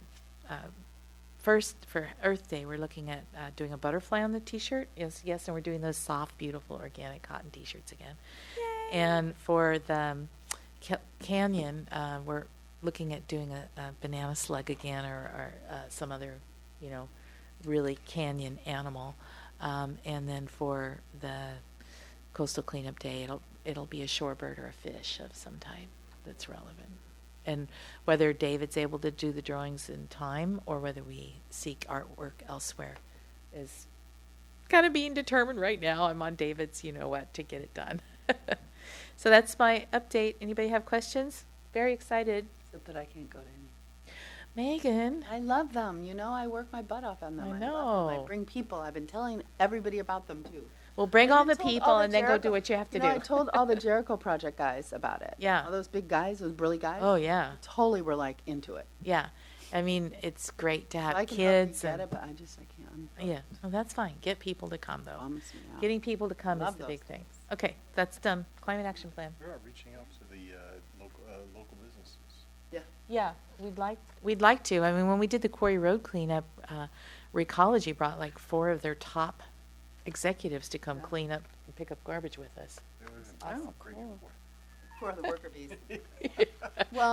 for Earth Day, we're looking at doing a butterfly on the T-shirt. Yes, and we're doing those soft, beautiful, organic cotton T-shirts again. Yay! And for the canyon, we're looking at doing a banana slug again, or some other, really canyon animal. And then for the Coastal Cleanup Day, it'll be a shorebird or a fish of some type that's relevant. And whether David's able to do the drawings in time or whether we seek artwork elsewhere is kind of being determined right now. I'm on David's to get it done. So that's my update. Anybody have questions? Very excited. Except that I can't go to any. Megan. I love them. I work my butt off on them. I love know. them. I bring people. I've been telling everybody about them too. Well, bring all the told people all the and then go Jericho- do what you have to do. I told all the Jericho Project guys about it. Yeah. All those big guys, those burly guys. Oh, yeah. Totally were into it. Yeah. I mean, it's great to have I can kids. help you get and it, but I can't. yeah. Oh, that's fine. Get people to come, though. Promise me now. Getting people to come is Love the those big thing. things. Okay, that's done. Climate action plan. We are reaching out to the local businesses. Yeah. Yeah, we'd like to. I mean, when we did the Quarry Road cleanup, Recology brought like 4 of their top executives to come clean up pick up garbage with us. Oh, cool. Who are the worker bees?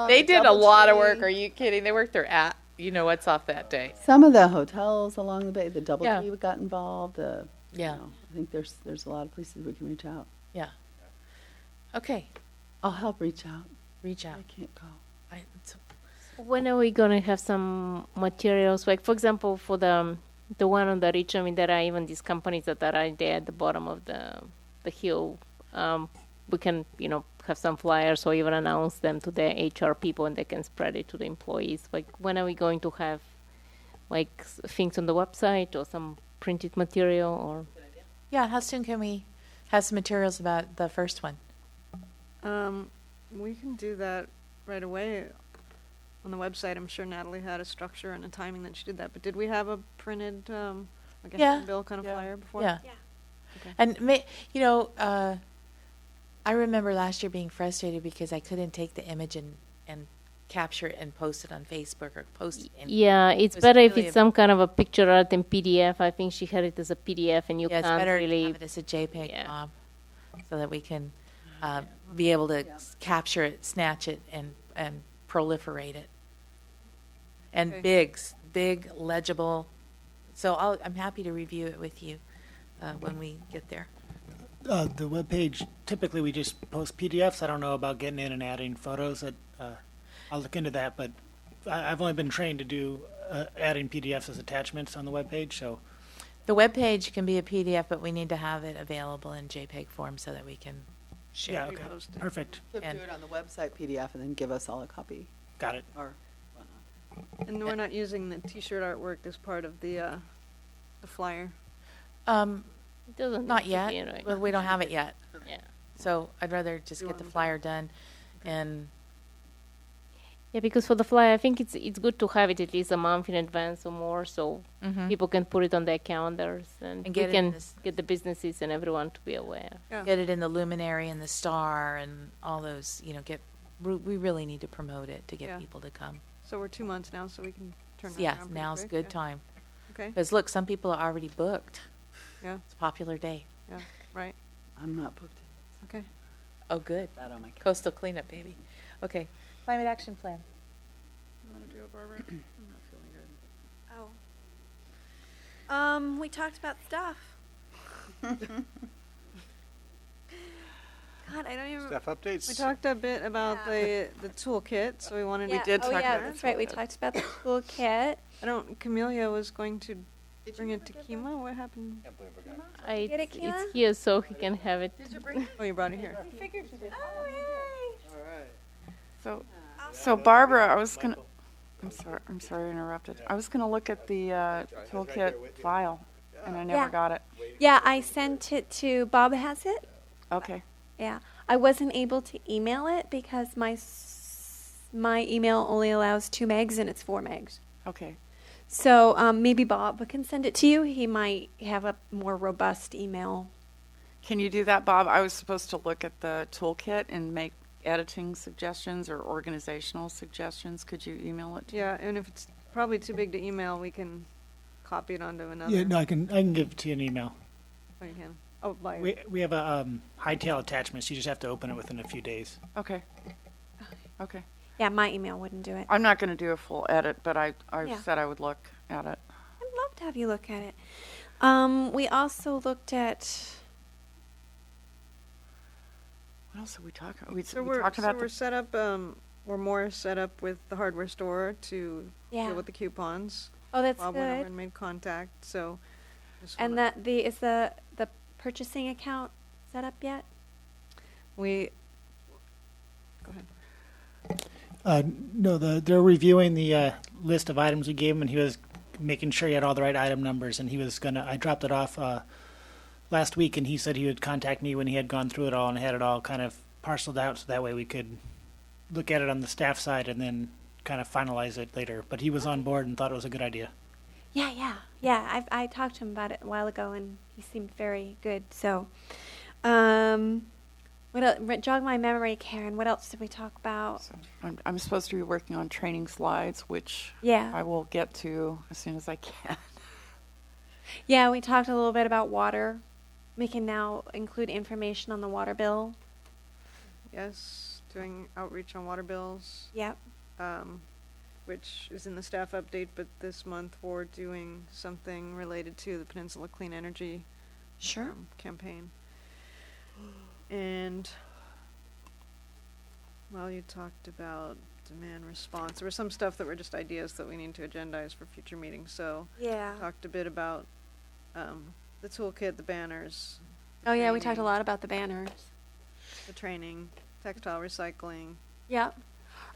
They did a lot of work. Are you kidding? They worked their you know what's off that day. Some of the hotels along the bay, the Yeah. DoubleTree got involved. Yeah. I think there's a lot of places we can reach out. Yeah. Okay. I'll help reach out. Reach out. I can't go. When are we gonna have some materials? Like, for example, for the one on the ridge, I mean, there are even these companies that are right there at the bottom of the hill. We can, have some flyers or even announce them to the HR people, and they can spread it to the employees. Like, when are we going to have, like, things on the website or some printed material or? Yeah. How soon can we have some materials about the first one? We can do that right away on the website. I'm sure Natalie had a structure and a timing that she did that. But did we have a printed, like a Yeah. handbill kind of flyer before? Yeah. Yeah. Okay. And I remember last year being frustrated because I couldn't take the image and capture it and post it on Facebook or post it. Yeah, it's was better if really it's some kind of a picture rather than PDF. I think she had it as a PDF, and you Yeah, it's can't better really. to have it as a JPEG, Yeah. Bob, so that we can be able to capture it, snatch it, and proliferate it. And Okay. big, legible. So I'm happy to review it with you when we get there. The webpage, typically we just post PDFs. I don't know about getting in and adding photos. I'll look into that, but I've only been trained to do adding PDFs as attachments on the webpage, so. The webpage can be a PDF, but we need to have it available in JPEG form so that we can share. Yeah, okay, repost it. perfect. So do And- it on the website PDF and then give us all a copy Got it. or whatnot. And we're not using the T-shirt artwork as part of the flyer. It doesn't Not need to yet. be, right? Well, we don't have it yet. Yeah. So I'd rather just get the flyer done and Yeah, because for the flyer, I think it's good to have it at least a month in advance or more, so people can put it on their calendars, and And we get it in can this- get the businesses and everyone to be aware. get it in the luminary and the star and all those, we really need to promote it to get Yeah. people to come. So we're 2 months now, so we can turn that Yeah, around pretty now's a quick, good yeah. time. Okay, Because look, some people are already booked. yeah, It's a popular day. yeah, right, I'm not booked. okay. Oh, good. That on my calendar. Coastal cleanup, baby. Okay. Climate action plan. You want to do it, Barbara? Oh. We talked about stuff. God, I don't even. Staff updates. We talked a bit about Yeah. the toolkit, so we wanted Yeah. to. did oh talk yeah, about that's the right. We toolkit. talked about the toolkit. Camellia was going to bring it to Kima. What happened? Get it, Kina? It's here so he can have it. Oh, you brought it here. Oh yay! So Barbara, I'm sorry I interrupted. I was gonna look at the toolkit file, and I never Yeah. got it. Yeah, I sent it to Bob. Has it? Okay. Yeah, I wasn't able to email it because my email only allows 2 megs and it's 4 megs. Okay. So maybe Bob can send it to you. He might have a more robust email. Can you do that, Bob? I was supposed to look at the toolkit and make editing suggestions or organizational suggestions. Could you email it to me? Yeah, and if it's probably too big to email, we can copy it onto another. Yeah, no, I can give it to you an email. Oh, you can. Oh, by. We have a hightail attachment, so you just have to open it within a few days. Okay. Okay. Yeah, my email wouldn't do it. I'm not going to do a full edit, but I Yeah. said I would look at it. I'd love to have you look at it. We also looked at. What else did we talk about? We So we we're talked about we're set up. We're more set up with the hardware store to Yeah. deal with the coupons. Oh, that's Bob went over good. and made contact. So. just And wanna- is the purchasing account set up yet? we. Go ahead. No, they're reviewing the list of items we gave him, and he was making sure he had all the right item numbers, and I dropped it off last week, and he said he would contact me when he had gone through it all and had it all kind of parceled out, so that way we could look at it on the staff side and then kind of finalize it later. But he was on board and thought it was a good idea. Yeah. I talked to him about it a while ago, and he seemed very good. So, what else? Jog my memory, Karen. What else did we talk about? So I'm supposed to be working on training slides, which Yeah. I will get to as soon as I can. Yeah, we talked a little bit about water. we can now include information on the water bill. Yes, doing outreach on water bills, Yep. which is in the staff update, but this month we're doing something related to the Peninsula Clean Energy Sure. campaign. And, well, you talked about demand response. There was some stuff that were just ideas that we need to agendize for future meetings, so Yeah. talked a bit about the toolkit, the banners. Oh yeah, we talked a training, lot about the banners. The training, textile recycling. Yep.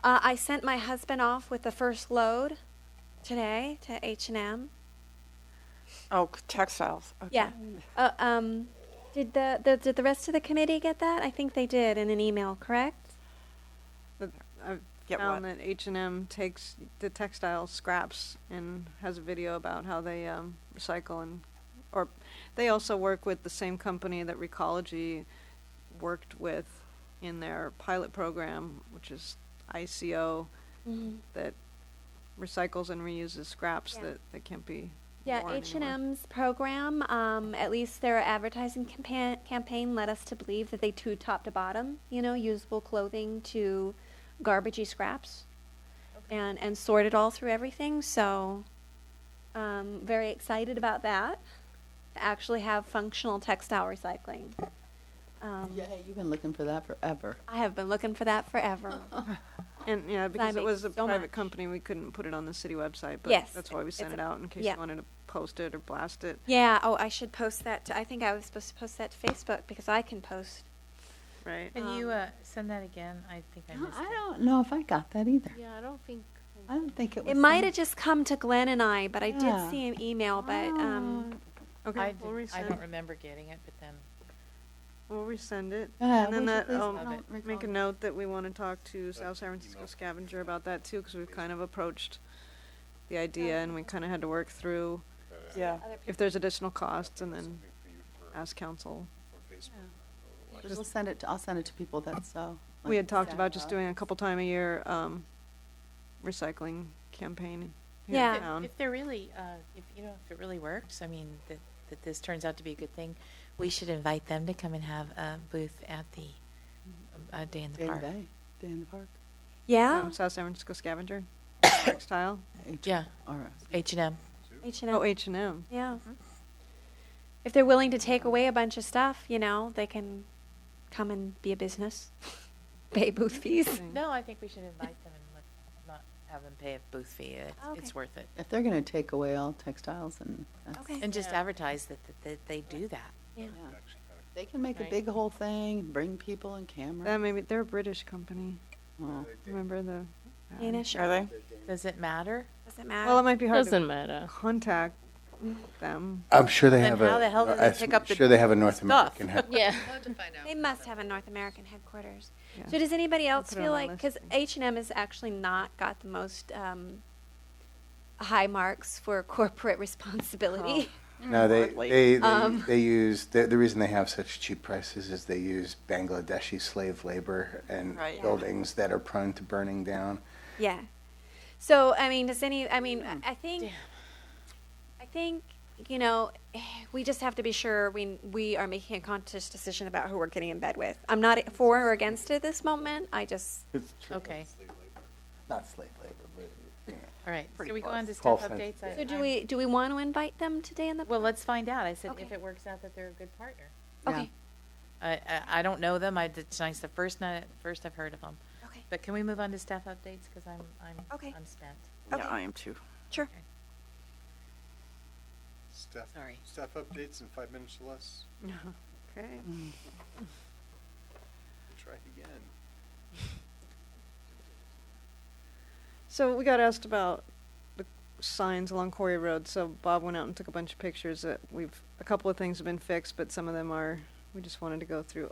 I sent my husband off with the first load today to H&M. Oh, textiles. Okay. Yeah. Did the rest of the committee get that? I think they did in an email, correct? But I've Get found what? that H&M takes the textile scraps and has a video about how they recycle or they also work with the same company that Recology worked with in their pilot program, which is ICO, that recycles and reuses scraps Yeah. that can't be Yeah, worn anymore. H&M's program, at least their advertising campaign led us to believe that they do top to bottom, usable clothing to garbagey scraps and sort it all through everything. So, very excited about that. To actually have functional textile recycling. Yeah, you've been looking for that forever. I have been looking for that forever. And yeah, because it makes was a so private much. company, we couldn't put it on the city website, but Yes, that's why we sent it's it a- out in case yeah. you wanted to post it or blast it. Yeah, oh, I should post that I think I was supposed to post that to Facebook because I can post. Right. Can you send that again? I think I missed I it. don't know if I got that either. Yeah, I don't think. I don't think it was. It might have just come to Glenn and I, but I Yeah. did see an email, but, Okay, I we'll didn't- I resend. don't remember getting it, but then We'll resend it. Yeah, And then would you that, please don't make a note that we want to talk to South San Francisco Scavenger about that too, because we've kind of approached the idea and we kind of had to work through Yeah. if there's additional costs and then ask council. I'll send it to people that so. We had talked about just doing a couple time a year, recycling campaign here Yeah. in town. if they're really, if it really works, I mean, that this turns out to be a good thing, we should invite them to come and have a booth at the Day in the Day in Park. the Day, Day in the Park. yeah, South San Francisco Scavenger, textile. Yeah, All right. H&M. H&M. Oh, H&M. Yeah. If they're willing to take away a bunch of stuff, they can come and be a business, pay booth fees. No, I think we should invite them and not have them pay a booth fee. It's Okay. worth it. If they're going to take away all textiles and Okay. And just advertise that they do that. Yeah. they can make a Right. big whole thing, bring people and camera. That maybe they're a British company. Oh. Remember the? Danish. Are they? Does it matter? Does it matter? Well, it might be hard to Doesn't matter. contact them. I'm sure they Then have how the hell do they pick up the sure they have a North stuff? American headquarters. Yeah. They must have a North American headquarters. Yeah. So does anybody else put it feel on the like, because listing. H&M has actually not got the most high marks for corporate responsibility. No, Hardly. they use, the reason they have such cheap prices is they use Bangladeshi slave labor and Right. buildings that are prone to burning down. Yeah. So, I mean, I think, we just have to be sure we are making a conscious decision about who we're getting in bed with. I'm not for or against it at this moment. I just, It's true. Okay. Not slave labor, but, All right. Pretty So we go close. on to Call staff center. updates. so do we want to invite them today in the? Well, let's find out. I said if Okay. it works out that they're a good partner. Okay. I don't know them. It's nice. The first I've heard of them. Okay. But can we move on to staff updates because Okay. I'm spent. Yeah, I am too. Sure. Sorry. Staff updates in 5 minutes or less. Okay. Try it again. So we got asked about the signs along Quarry Road. So Bob went out and took a bunch of pictures. That a couple of things have been fixed, but some of them are. We just wanted to go through.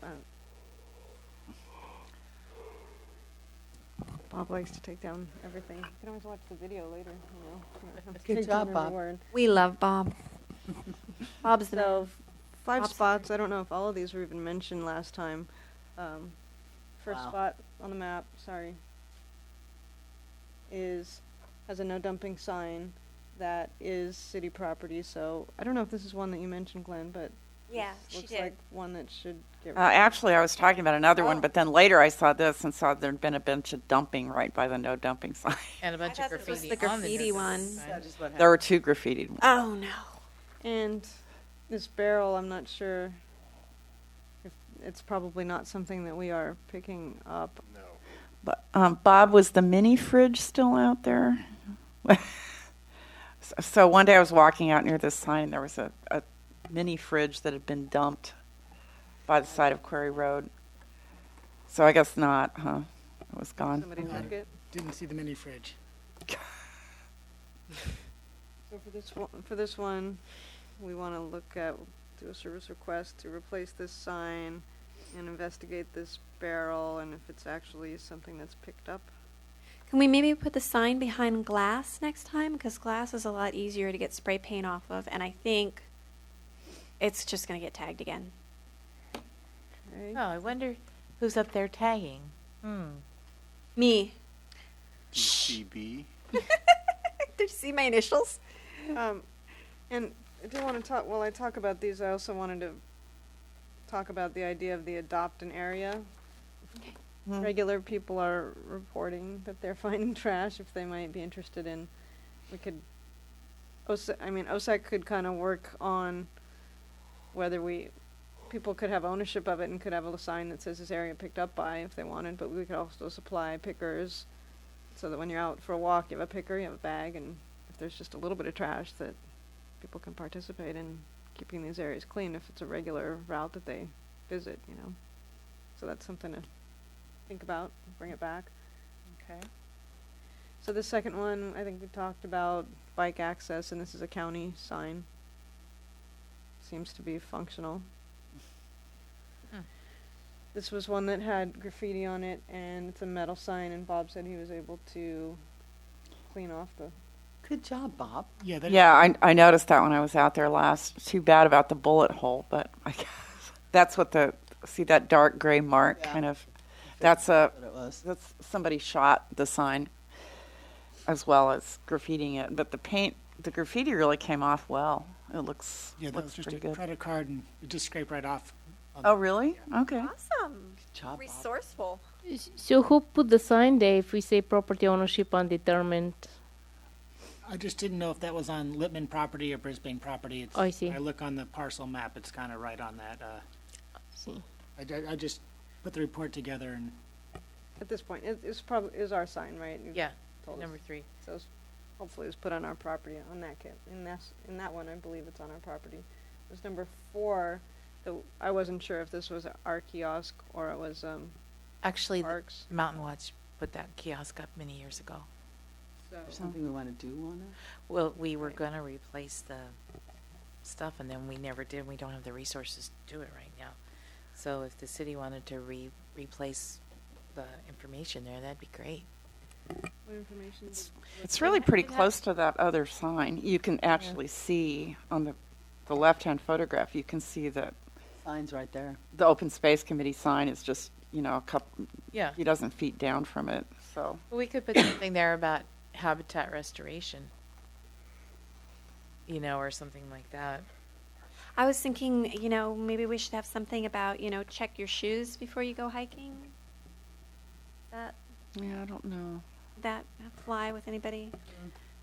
Bob likes to take down everything. You can always watch the video later. Good Take job, down every Bob. word. We love Bob. Bob's the So, man. 5 Bob's spots. I don't know if all of these were even mentioned last time. First Wow. spot on the map, sorry, has a no dumping sign that is city property. So I don't know if this is one that you mentioned, Glenn, but Yeah, she Looks did. like one that should get. Actually, I was talking about another one, Oh. but then later I saw this and saw there'd been a bunch of dumping right by the no dumping sign. And a bunch of thought this was graffiti the on the graffiti no one. dumping sign. That is what There were happened. 2 graffitied ones. Oh no. And this barrel, I'm not sure if it's probably not something that we are picking up. No. But Bob, was the mini fridge still out there? So one day I was walking out near this sign, and there was a mini fridge that had been dumped by the side of Quarry Road. So I guess not, huh? It was gone. Somebody took it. Didn't see the mini fridge. So for this one, we want to look at, do a service request to replace this sign and investigate this barrel, and if it's actually something that's picked up. Can we maybe put the sign behind glass next time? Because glass is a lot easier to get spray paint off of, and I think it's just going to get tagged again. Okay. Oh, I wonder who's up there tagging. Me. GCB. Did you see my initials? And I do want to talk, while I talk about these, I also wanted to talk about the idea of the adopt an area. Regular people are reporting that they're finding trash. If they might be interested in, we could, OSEC could kind of work on whether people could have ownership of it and could have a sign that says this area picked up by if they wanted, but we could also supply pickers so that when you're out for a walk, you have a picker, you have a bag, and if there's just a little bit of trash, that people can participate in keeping these areas clean if it's a regular route that they visit, you know. So that's something to think about, bring it back. Okay. So the second one, I think we talked about bike access, and this is a county sign. Seems to be functional. This was one that had graffiti on it, and it's a metal sign, and Bob said he was able to clean off the... Good job, Bob. Yeah, that Yeah, I noticed that when I was out there last. Too bad about the bullet hole, but I guess that's what see that dark gray mark Yeah. kind of, that's What it was. that's somebody shot the sign as well as graffitiing it. But the graffiti really came off well. It looks yeah, that was just pretty a good. credit card, and it just scraped right off. Oh, really? Okay. Awesome. Good job, Bob. Resourceful. So who put the sign there if we say property ownership undetermined? I just didn't know if that was on Lippman property or Brisbane property. It's, I see. I look on the parcel map; it's kind of right on that. See. I just put the report together, and At this point, it's probably is our sign, right? You Yeah, told us. number 3. So hopefully it was put on our property on that kit. In that one, I believe it's on our property. It was number 4. I wasn't sure if this was our kiosk or it was Actually, Parks. Mountain Watch put that kiosk up many years ago. So There's something we want to do on it? Well, we were going to replace the stuff, and then we never did. We don't have the resources to do it right now. So if the city wanted to replace the information there, that'd be great. what information? It's really pretty close to that other sign. You can actually see on the left-hand photograph, you can see that Signs right there. the Open Space Committee sign is just, a couple, Yeah. few dozen feet down from it, so. We could put something there about habitat restoration, or something like that. I was thinking, maybe we should have something about, check your shoes before you go hiking. That Yeah, I don't know. that fly with anybody?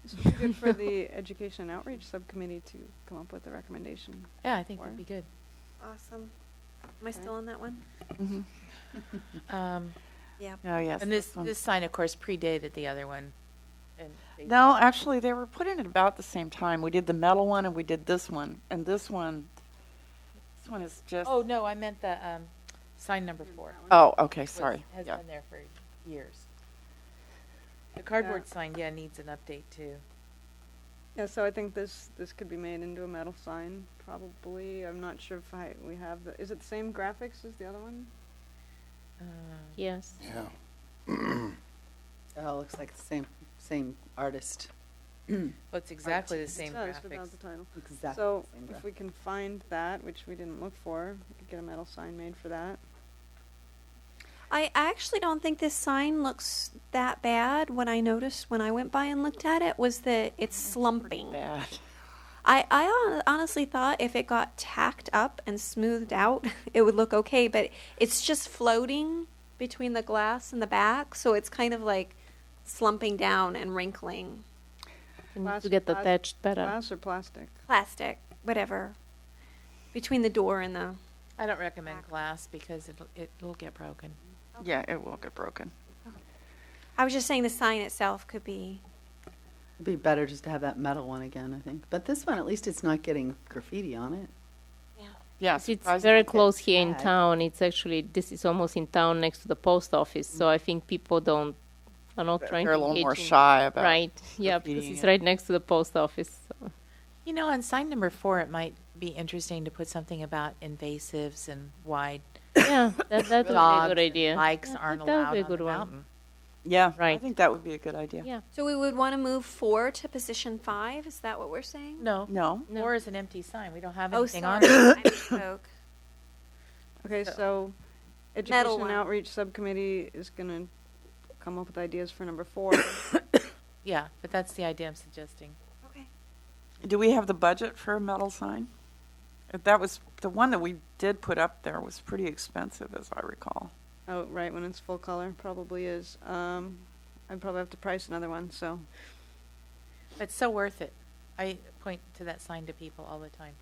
This would be good for the Education and Outreach Subcommittee to come up with a recommendation. Yeah, I think that'd be good. Awesome. Am I still on that one? Yeah. Oh, yes. And this one. sign, of course, predated the other one. And No, actually, they were put in at about the same time. We did the metal one and we did this one. And this one is just. Oh, no, I meant the sign number 4. Oh, okay, sorry. Has Yeah. been there for years. The cardboard sign, needs an update too. Yeah, so I think this could be made into a metal sign, probably. I'm not sure if we have is it the same graphics as the other one? Yes. Yeah. Oh, looks like the same artist. Well, it's exactly the same It does, without graphics. the title. Exactly. So the same if graphic. we can find that, which we didn't look for, we could get a metal sign made for that. I actually don't think this sign looks that bad. What I noticed when I went by and looked at it was that it's slumping. Bad. I honestly thought if it got tacked up and smoothed out, it would look okay, but it's just floating between the glass and the back, so it's kind of like slumping down and wrinkling. You need to get attached better. Glass or plastic? Plastic, whatever. Between the door and the... I don't recommend glass because it'll get broken. Yeah, it will get broken. I was just saying the sign itself could be... It'd be better just to have that metal one again, I think. But this one, at least it's not getting graffiti on it. Yeah, It's surprisingly. very close here in bad. town. It's actually, this is almost in town next to the post office. So I think people are not trying They're to a little more engage in- shy about Right, yeah, because graffitiing it's it. right next to the post office. So. You know, on sign number 4, it might be interesting to put something about invasives and why Yeah, that would be a dogs good and idea. bikes Yeah, aren't that would allowed be a on good the one. mountain. Yeah, I Right. think that would be a good idea. Yeah. So we would want to move 4 to position 5? Is that what we're saying? No, No, 4 is an empty sign. We don't have Oh, anything on sorry. it. I misspoke. Okay, So- so Metal Education one. Outreach Subcommittee is gonna come up with ideas for number 4. Yeah, but that's the idea I'm suggesting. Okay. do we have the budget for a metal sign? That was, the one that we did put up there was pretty expensive, as I recall. Oh, right, when it's full color, probably is. I'd probably have to price another one, so. But it's so worth it. I point to that sign to people all the time.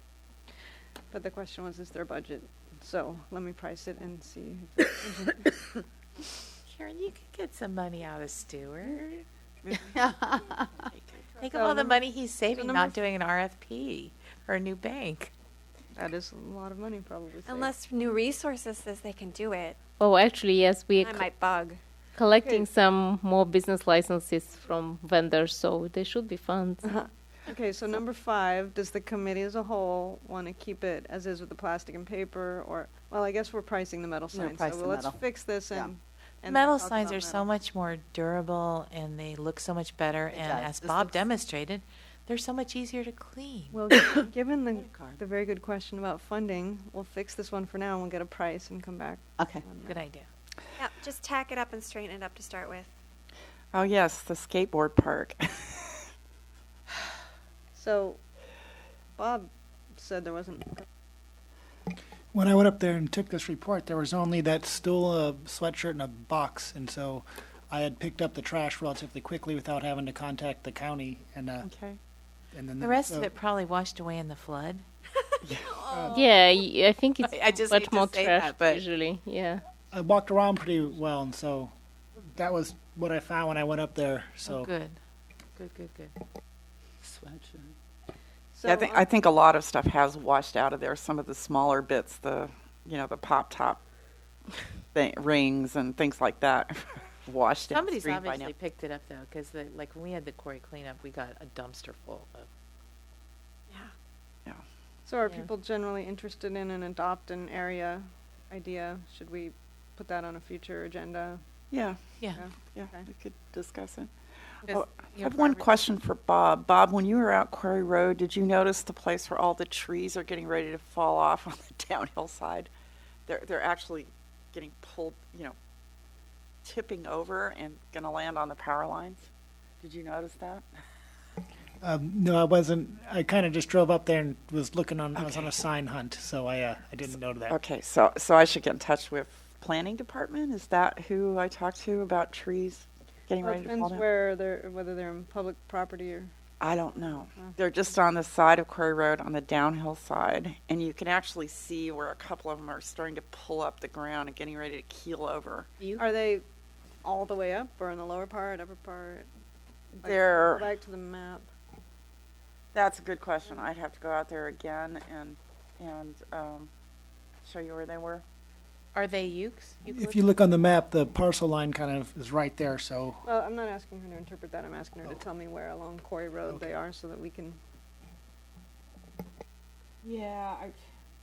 But the question was, is there a budget? So let me price it and see. Karen, you could get some money out of Stewart. Think of So all the number- money he's saving number not f- doing an RFP or a new bank. That is a lot of money, probably. saved. Unless New Resources says they can do it. Oh, actually, yes, we I are might bug. collecting Okay. some more business licenses from vendors, so there should be funds. Okay, so number 5, does the committee as a whole want to keep it as is with the plastic and paper, or, well, I guess we're pricing the metal Yeah, signs, price so the let's metal. fix this Yeah. and then Metal talk signs about are so metal. much more durable and they look so much better. It And does. as This Bob looks- demonstrated, they're so much easier to clean. Well, given Credit card. the very good question about funding, we'll fix this one for now and we'll get a price and come back. Okay. on that. Good idea. Yeah, just tack it up and straighten it up to start with. Oh, yes, the skateboard park. So, Bob said there wasn't. When I went up there and took this report, there was only that stool, a sweatshirt, and a box, and so I had picked up the trash relatively quickly without having to contact the county, and Okay. and then The rest of it probably washed away in the flood. Yeah, I think it's I just much hate to more say trash that, but- usually. Yeah. I walked around pretty well, and so that was what I found when I went up there. So Oh, good. Good. Sweatshirt. So, Yeah, I think a lot of stuff has washed out of there. Some of the smaller bits, the pop top rings and things like that, washed Somebody's downstream by now. obviously picked it up though, because like when we had the quarry cleanup, we got a dumpster full of. So are Yeah. people generally interested in an adopt an area idea? Should we put that on a future agenda? Yeah, Yeah. yeah, Okay. we could discuss it. Because, Oh, I you know, have one farmers- question for Bob. Bob, when you were out Quarry Road, did you notice the place where all the trees are getting ready to fall off on the downhill side? They're actually getting pulled, tipping over and going to land on the power lines. Did you notice that? no, I wasn't. I kind of just drove up there and was looking on. I was on Okay. a sign hunt, so I didn't know that. Okay, so I should get in touch with planning department? Is that who I talked to about trees getting Well, it ready to fall depends down? whether they're in public property or. I don't know. Oh. They're just on the side of Quarry Road on the downhill side, and you can actually see where a couple of them are starting to pull up the ground and getting ready to keel over. Are they all the way up or in the lower part, upper part? Like, They're- Go back to the map. That's a good question. I'd have to go out there again and show you where they were. Are they ukes? If you look on the map, the parcel line kind of is right there. So Well, I'm not asking her to interpret that. I'm asking her to Oh. tell me where along Quarry Road they Okay. are so that we can. Yeah,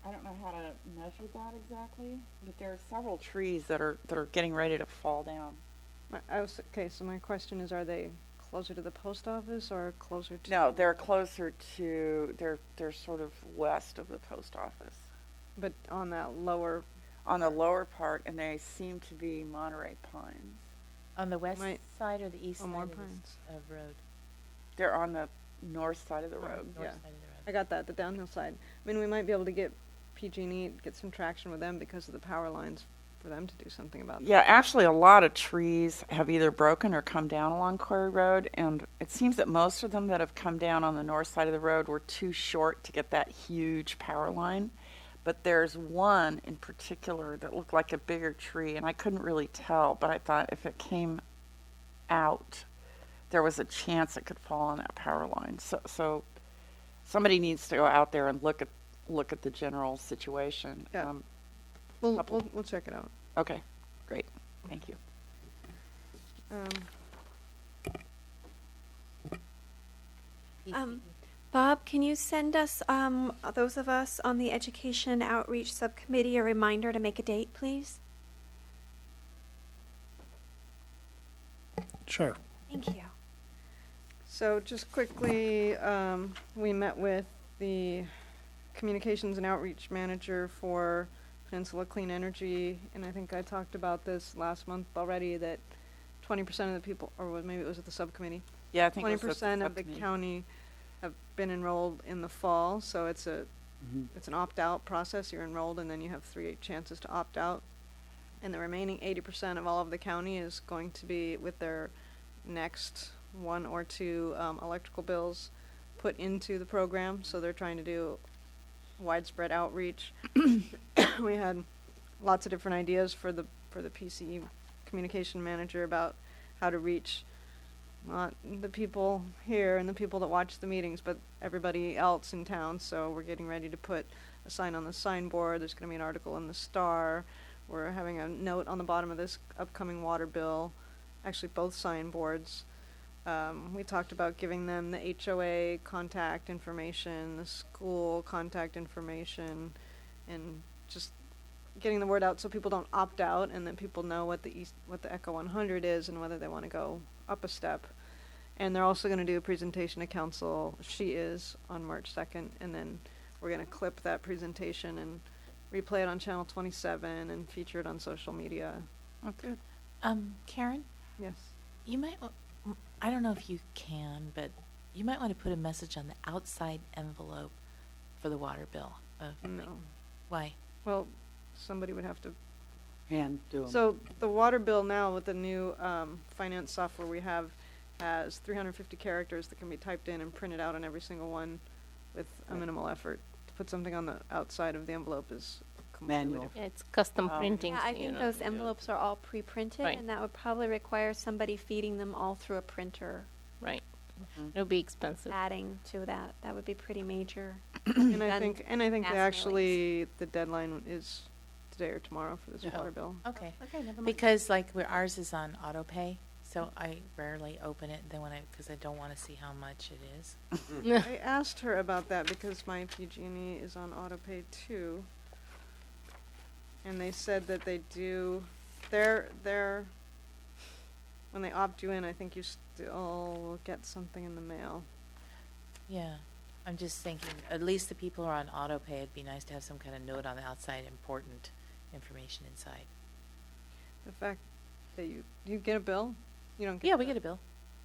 I don't know how to measure that exactly, but there are several trees that are getting ready to fall down. Okay, so my question is, are they closer to the post office or closer to? No, they're closer to they're sort of west of the post office. But on that lower, On the lower part, and they seem to be Monterey pines. On the west Might- side or the east Oh, side more of, pines. of road? They're on the north side of the road. Yeah, I got that, the downhill side. I mean, we might be able to get PG&E, get some traction with them because of the power lines for them to do something about that. Yeah, actually, a lot of trees have either broken or come down along Quarry Road, and it seems that most of them that have come down on the north side of the road were too short to get that huge power line. But there's one in particular that looked like a bigger tree, and I couldn't really tell, but I thought if it came out, there was a chance it could fall on that power line. So somebody needs to go out there and look at the general situation. Yeah. We'll check it out. Okay, great. Thank you. Bob, can you send us, those of us on the Education Outreach Subcommittee, a reminder to make a date, please? Sure. Thank you. So just quickly, we met with the Communications and Outreach Manager for Peninsula Clean Energy, and I think I talked about this last month already, that 20% of the people, or maybe it was at the subcommittee, Yeah, I think it was 20% of the subcommittee. county have been enrolled in the fall, so it's an opt-out process. You're enrolled, and then you have 3 chances to opt out. And the remaining 80% of all of the county is going to be with their next 1 or 2 electrical bills put into the program. So they're trying to do widespread outreach. We had lots of different ideas for the PCE communication manager about how to reach not the people here and the people that watch the meetings, but everybody else in town. So we're getting ready to put a sign on the signboard. There's going to be an article in the Star. We're having a note on the bottom of this upcoming water bill, actually both signboards. We talked about giving them the HOA contact information, the school contact information, and just getting the word out so people don't opt out, and then people know what the Echo 100 is and whether they want to go up a step. And they're also going to do a presentation to council. She is on March 2nd, and then we're going to clip that presentation and replay it on Channel 27 and feature it on social media. Oh, good. Karen, Yes. you might, I don't know if you can, but you might want to put a message on the outside envelope for the water bill. No. Why? Well, somebody would have to. And do 'em. So the water bill now with the new finance software we have has 350 characters that can be typed in and printed out on every single one with a minimal effort. To put something on the outside of the envelope is completely Manual. different. It's custom Oh. printing. Yeah, I you think know. those envelopes are all pre-printed, Right. and that would probably require somebody feeding them all through a printer, Right. It'll be expensive. adding to that. That would be pretty major. And I Done think mass they actually the deadline is today or tomorrow for this Yeah. water bill. Okay. Okay, never mind. Because like ours is on auto pay, so I rarely open it. Then because I don't want to see how much it is. I asked her about that because my PG&E is on auto pay too. And they said that they do, they're, when they opt you in, I think you still get something in the mail. Yeah, I'm just thinking. At least the people who are on auto pay, it'd be nice to have some kind of note on the outside, important information inside. The fact that you get a bill? You don't get Yeah, we get a bill.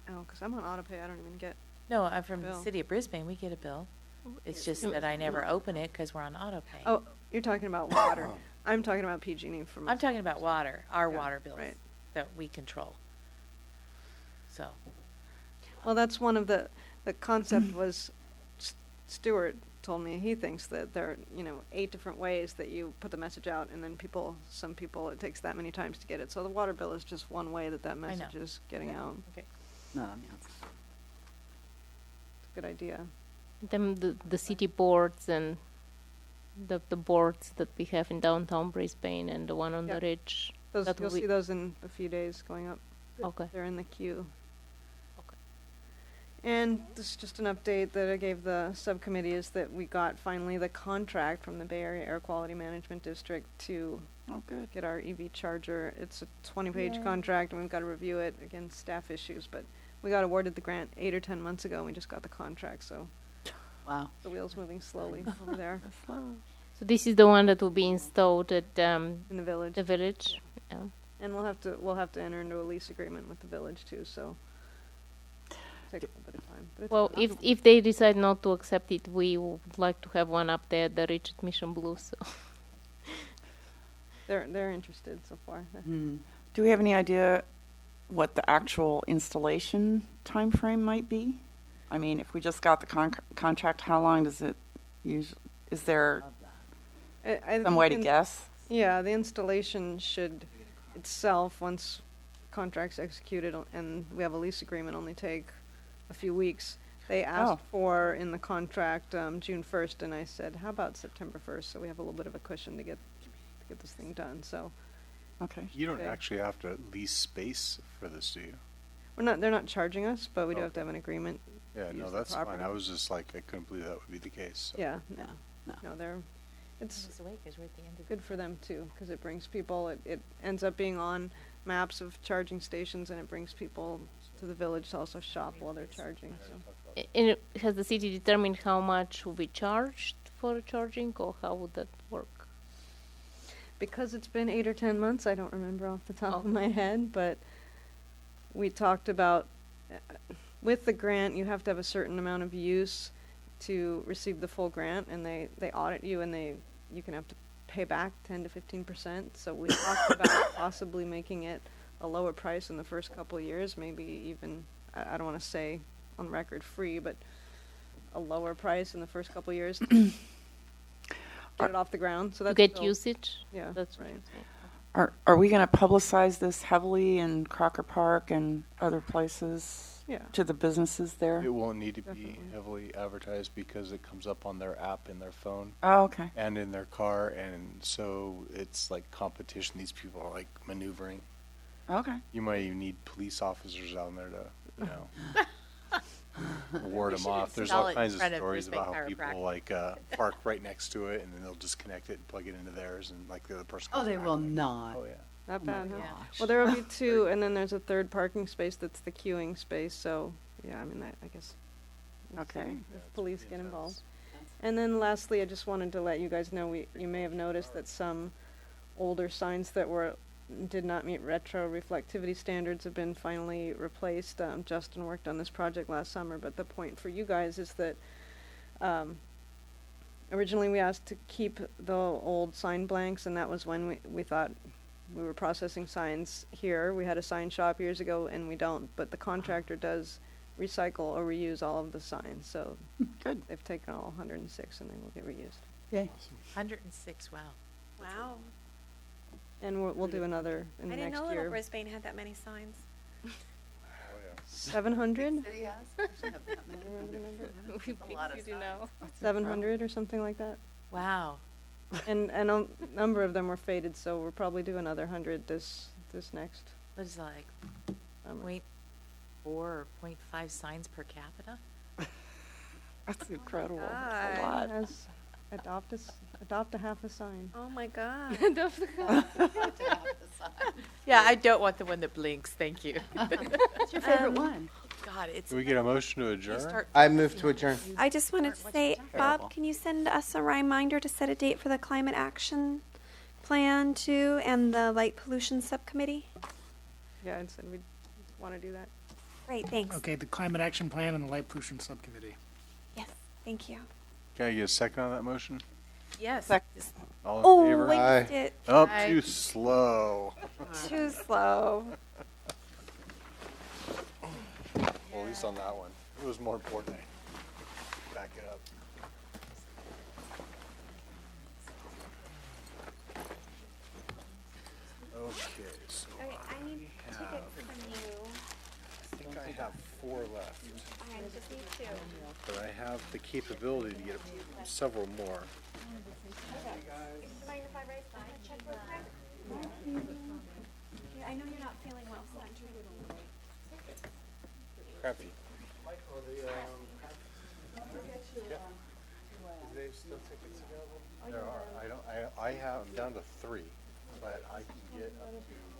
Oh, because I'm on auto pay, I don't even get. No, I'm from the Bill. city of Brisbane. We get a bill. It's just that I never open it because we're on auto pay. Oh, you're talking about water. I'm talking about PG&E from. I'm talking about water, our Yeah, water bills right. that we control. So, Well, that's one of the concept was Stuart told me he thinks that there are, 8 different ways that you put the message out, and then some people, it takes that many times to get it. So the water bill is just one way that message is getting out. okay. No, I mean, It's a good idea. Then the city boards and the boards that we have in downtown Brisbane and the one on Yeah. the ridge. Those, That you'll will be- see those in a few days going up. Okay. They're in the queue. Okay. And this is just an update that I gave the subcommittee is that we got finally the contract from the Bay Area Air Quality Management District to Oh, good. get our EV charger. It's a 20-page Yay. contract, and we've got to review it against staff issues. But we got awarded the grant 8 or 10 months ago, and we just got the contract. So wow. the wheel's moving slowly over there So this is the one that will be installed at in the village. the village. Yeah. And we'll have to enter into a lease agreement with the village too. So take a little bit of time. But it's Well, fine. if they decide not to accept it, we would like to have one up there at the Richard Mission Blue. So They're interested so far. Do we have any idea what the actual installation time frame might be? I mean, if we just got the contract, how long does it usually, is there I some way to think guess? Yeah, the installation should itself, once contract's executed and we have a lease agreement, only take a few weeks. They asked for in the contract June 1st, and I said, how about September 1st? So we have a little bit of a cushion to get this thing done. So Okay. You don't Okay. actually have to lease space for this, do you? they're not charging us, but we do have to Okay. have an agreement. Yeah, Use no, the that's fine. property. I was just like, I couldn't believe that would be the case. So. Yeah, No. it's It's away 'cause we're at the end of good for them too, because it brings people, it ends up being on maps of charging stations, and it brings people to the village to also shop while they're charging, so. and has the city determined how much will be charged for charging, or how would that work? Because it's been 8 or 10 months, I don't remember off the top of Okay. my head, but we talked about, with the grant, you have to have a certain amount of use to receive the full grant, and they audit you, and you can have to pay back 10 to 15%. So we talked about possibly making it a lower price in the first couple of years, maybe even, I don't want to say on record free, but a lower price in the first couple of years. Get it off the ground, so To that's get still- usage? Yeah, That's right. Are we going to publicize this heavily in Crocker Park and other places Yeah. to the businesses there? It won't need to be Definitely. heavily advertised because it comes up on their app in their phone Oh, okay. and in their car, and so it's like competition. These people are like maneuvering. Okay. You might even need police officers down there to, you know, ward them off. There's all kinds of stories about how people like park right next to it, and then they'll disconnect it and plug it into theirs, and like the other person. Oh, comes they back will and like, not. Oh yeah. Not Oh my bad, huh? gosh. Well, there will be two, and then there's a third parking space that's the queuing space, so, yeah, I mean, I guess. we'll see Okay. If police get involved. And then lastly, I just wanted to let you guys know, you may have noticed that some older signs that did not meet retro reflectivity standards have been finally replaced. Justin worked on this project last summer, but the point for you guys is that, originally we asked to keep the old sign blanks, and that was when we thought we were processing signs here. We had a sign shop years ago, and we don't, but the contractor does recycle or reuse all of the signs, so Good. they've taken all 106 and they will get reused. Yay. 106, wow. Wow. And we'll do another in the I didn't next know Little year. Brisbane had that many signs. 700? We do know. 700 or something like that. Wow. And a number of them were faded, so we'll probably do another 100 this next What is that, like summer. 0.4 or 0.5 signs per capita? That's incredible. God. A lot. Has adopt a half a sign. Oh my God. Yeah, I don't want the one that blinks, thank you. What's your favorite one? God, it's. Can we get a motion to you adjourn? start I move to adjourn. I just wanted to say, Terrible. Bob, can you send us a reminder to set a date for the climate action plan too, and the light pollution subcommittee? Yeah, I said we'd want to do that. Great, thanks. Okay, the climate action plan and the light pollution subcommittee. Yes, thank you. Can I get a second on that motion? Yes. All in Oh, favor? Aye. waste it. Up Aye. too slow. Too slow. Well, at least on that one. It was more important. Back it up. Okay, so Okay, I need to get from you. I think I have 4 left, I just need two. but I have the capability to get several more. Mind if I write a check real quick? Yeah, I know you're not feeling well, so I'm Crappy. Do they still tickets available? There are. I have, I'm down to 3, but I can get up to